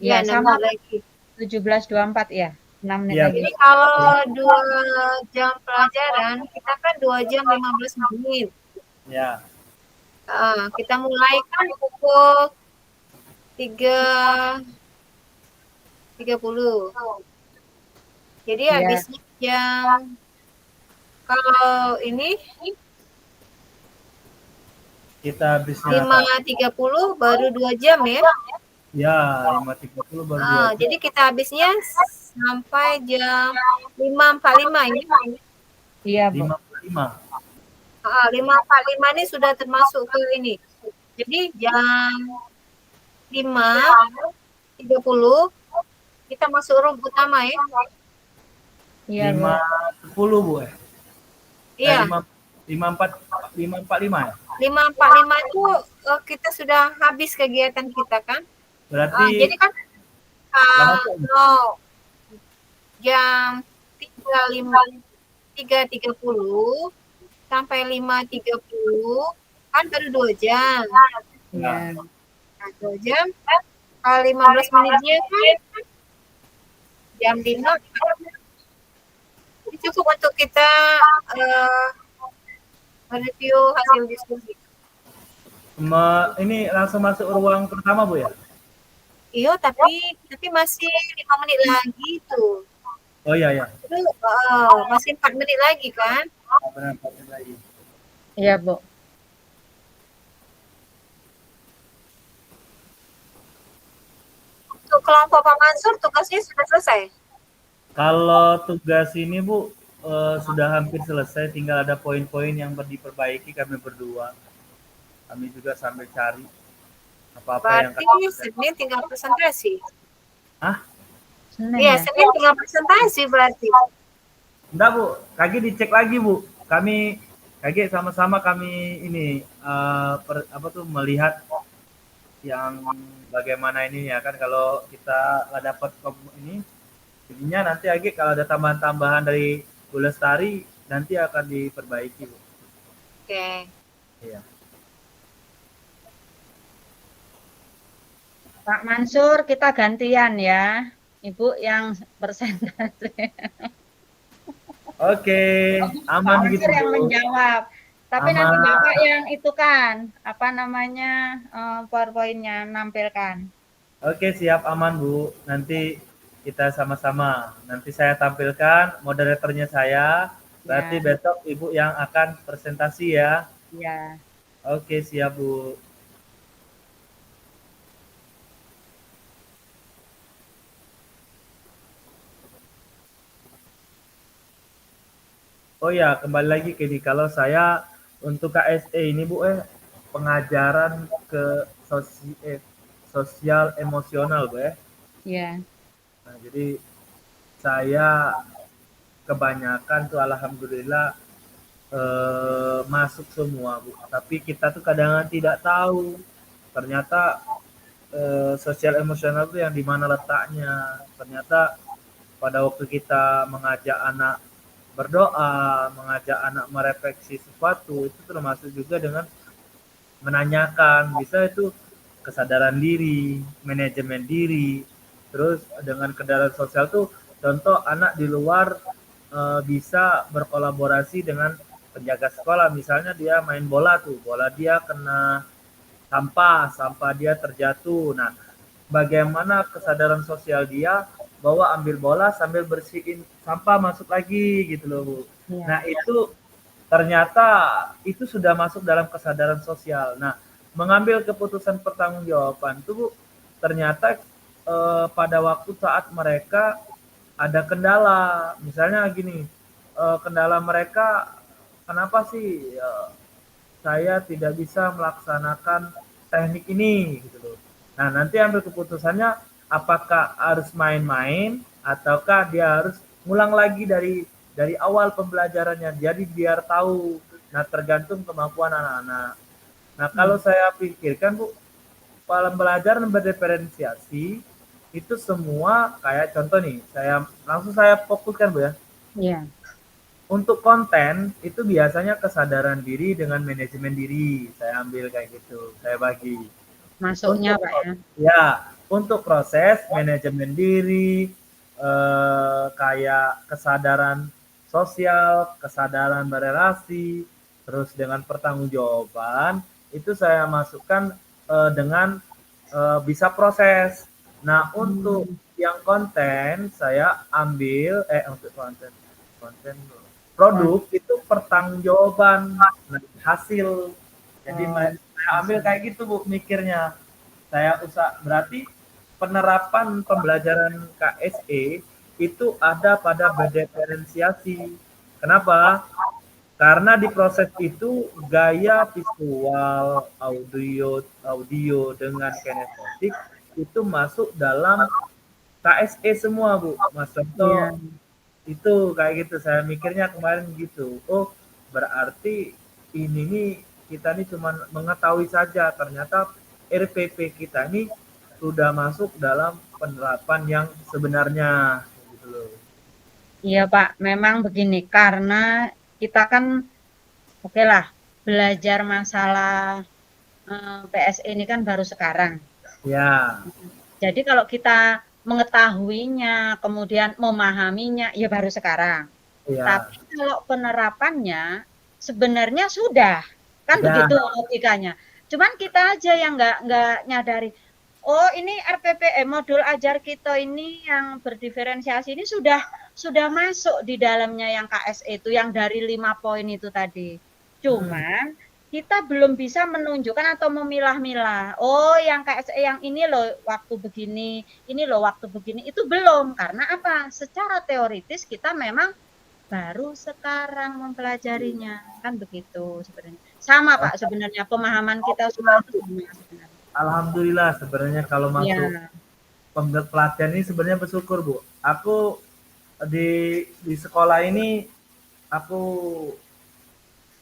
A: Ya,
C: ya 6
A: sama
C: menit lagi.
A: 17.24 ya. 6 menit
B: Iya,
A: lagi.
C: Jadi kalau 2 jam pelajaran, kita kan 2 jam 15 menit.
B: ya.
C: Kita mulai kan pukul 3.30. Jadi
A: Ya,
C: habisnya jam kalau ini
B: Kita habisnya
C: 5.30 baru 2 jam ya.
B: ya 5.30 baru 2 jam.
C: Jadi kita habisnya sampai jam 5.45 ya.
A: iya, Bu.
B: 5.45.
C: 5.45 ini sudah termasuk ke ini. Jadi jam 5.30 kita masuk room utama ya.
A: Iya, Bu.
B: 5.10 Bu ya.
C: Iya.
B: 5.45 ya.
C: 5.45 itu kita sudah habis kegiatan kita kan.
B: Berarti
C: Jadi kan jam 3.30 sampai 5.30 kan baru 2 jam.
A: Iya.
C: Nah, 2 jam 15 menitnya kan jam 5. Ini cukup untuk kita mereview hasil diskusi.
B: ini langsung masuk ruang pertama Bu ya?
C: Iya, tapi masih 5 menit lagi tuh.
B: Oh iya ya.
C: Masih 4 menit lagi kan?
B: Benar, 4 menit lagi.
A: Iya, Bu.
C: Untuk kelompok Pak Mansur tugasnya sudah selesai.
B: Kalau tugas ini Bu, sudah hampir selesai, tinggal ada poin-poin yang diperbaiki kami berdua. Kami juga sambil cari apa-apa yang
C: Berarti Senin tinggal presentasi.
B: Hah?
A: Senin
C: Iya,
A: ya?
C: Senin tinggal presentasi berarti.
B: Enggak Bu, Kagi dicek lagi Bu. Kagi sama-sama kami ini melihat yang bagaimana ini ya kan, kalau kita nggak dapat ini jadinya nanti lagi kalau ada tambahan-tambahan dari Bu Lestari nanti akan diperbaiki Bu.
C: Oke.
B: Iya.
A: Pak Mansur, kita gantian ya. Ibu yang presentasi.
B: Oke,
A: Pak
B: aman gitu
A: Mansur yang
B: Bu.
A: menjawab. Tapi nanti
B: Aman.
A: Bapak yang itu kan, apa namanya, PowerPoint-nya nampilkan.
B: Oke, siap, aman Bu. Nanti kita sama-sama. Nanti saya tampilkan moderatornya saya. Berarti
A: Ya,
B: besok Ibu yang akan presentasi ya.
A: ya.
B: Oke, siap Bu. Oh ya, kembali lagi ke ini. Kalau saya untuk KSE ini Bu, pengajaran ke sosial emosional Bu ya.
A: Ya.
B: Nah, jadi saya kebanyakan tuh alhamdulillah masuk semua Bu. Tapi kita tuh kadang tidak tahu ternyata sosial emosional itu yang di mana letaknya. Ternyata pada waktu kita mengajak anak berdoa, mengajak anak merefleksi sesuatu, itu termasuk juga dengan menanyakan, bisa itu kesadaran diri, manajemen diri, terus dengan kesadaran sosial tuh contoh anak di luar bisa berkolaborasi dengan penjaga sekolah, misalnya dia main bola tuh, bola dia kena sampah dia terjatuh. Nah, bagaimana kesadaran sosial dia bahwa ambil bola sambil bersihin sampah masuk lagi gitu loh Bu.
A: Ya.
B: Nah itu ternyata itu sudah masuk dalam kesadaran sosial. Nah mengambil keputusan pertanggungjawaban itu Bu, ternyata pada waktu saat mereka ada kendala, misalnya gini, kendala mereka kenapa sih saya tidak bisa melaksanakan teknik ini gitu loh. Nah, nanti ambil keputusannya apakah harus main-main ataukah dia harus ngulang lagi dari awal pembelajarannya. Jadi biar tahu. Nah, tergantung kemampuan anak-anak. Nah, kalau saya pikirkan Bu, pembelajaran berdiferensiasi itu semua kayak contoh nih, saya fokuskan Bu ya.
A: Iya.
B: Untuk konten itu biasanya kesadaran diri dengan manajemen diri. Saya ambil kayak gitu, saya bagi.
A: Masuknya
B: Untuk
A: Pak ya.
B: ya, untuk proses manajemen diri, kayak kesadaran sosial, kesadaran berelasi, terus dengan pertanggungjawaban itu saya masukkan dengan bisa proses. Nah, untuk yang konten saya ambil untuk konten produk itu pertanggungjawaban hasil. Jadi saya ambil kayak gitu Bu mikirnya. Saya berarti penerapan pembelajaran KSE itu ada pada berdiferensiasi. Kenapa? Karena di proses itu gaya visual, audio dengan kinestetik itu masuk dalam KSE semua Bu. Mas contoh itu kayak gitu, saya mikirnya kemarin gitu. Oh berarti ini nih kita nih cuma mengetahui saja, ternyata RPP kita ini sudah masuk dalam penerapan yang sebenarnya gitu loh.
A: Iya Pak, memang begini, karena kita kan oke lah belajar masalah PSE ini kan baru sekarang.
B: Ya.
A: Jadi kalau kita mengetahuinya, kemudian memahaminya, ya baru sekarang.
B: Ya.
A: Tapi kalau penerapannya sebenarnya sudah, kan
B: Ya.
A: begitu logikanya. Cuman kita aja yang nggak nyadari. Oh ini RPP, modul ajar kita ini yang berdiferensiasi ini sudah masuk di dalamnya yang KSE itu, yang dari 5 poin itu tadi. Cuman kita belum bisa menunjukkan atau memilah-milah. Oh, yang KSE yang ini loh waktu begini, ini loh waktu begini. Itu belum. Karena apa? Secara teoritis kita memang baru sekarang mempelajarinya. Kan begitu sebenarnya. Sama Pak sebenarnya pemahaman kita semua itu sama sebenarnya.
B: Alhamdulillah sebenarnya kalau masuk
A: Iya.
B: pelatihan ini sebenarnya bersyukur Bu. Aku di sekolah ini aku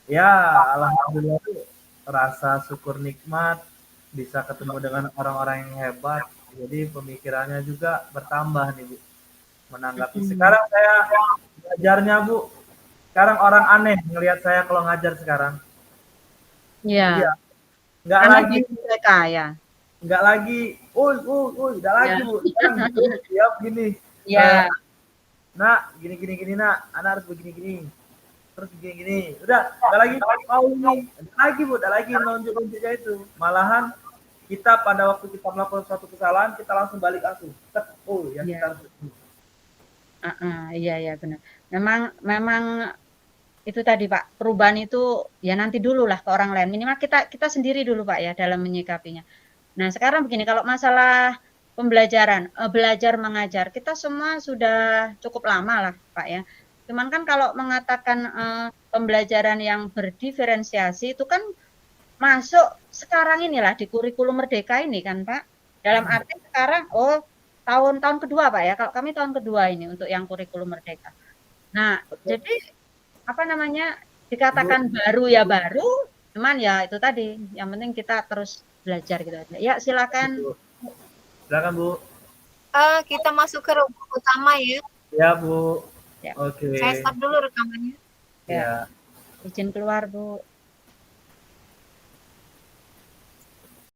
B: ya alhamdulillah tuh rasa syukur nikmat bisa ketemu dengan orang-orang yang hebat. Jadi pemikirannya juga bertambah nih Bu. Menanggapi sekarang saya ngajarnya Bu. Sekarang orang aneh ngelihat saya kalau ngajar sekarang.
A: Iya.
B: Iya. Nggak
A: Karena
B: lagi
A: mereka ya.
B: nggak lagi, udah lagi
A: Ya.
B: Bu. Sekarang gitu, siap gini.
A: Ya.
B: Nak, gini, nak, anak harus begini, terus gini. Udah, nggak lagi mau nih, udah lagi nunjuk-nunjuknya itu. Malahan kita pada waktu kita melakukan suatu kesalahan, kita langsung balik langsung. Ya kita harus
A: iya benar. Memang itu tadi Pak, perubahan itu ya nanti dulu lah ke orang lain. Minimal kita sendiri dulu Pak ya dalam menyikapinya. Nah sekarang begini, kalau masalah pembelajaran, belajar mengajar, kita semua sudah cukup lama lah Pak ya. Cuman kan kalau mengatakan pembelajaran yang berdiferensiasi itu kan masuk sekarang inilah di kurikulum Merdeka ini kan Pak. Dalam arti sekarang, tahun kedua Pak ya, kalau kami tahun kedua ini untuk yang kurikulum Merdeka. Nah, jadi apa namanya, dikatakan baru ya baru, cuman ya itu tadi, yang penting kita terus belajar gitu aja. Ya silakan.
B: Silakan Bu.
C: Kita masuk ke ruang utama ya.
B: Ya Bu.
A: Ya.
B: Oke.
C: Saya stop dulu rekamannya.
B: Ya.
A: Izin keluar Bu.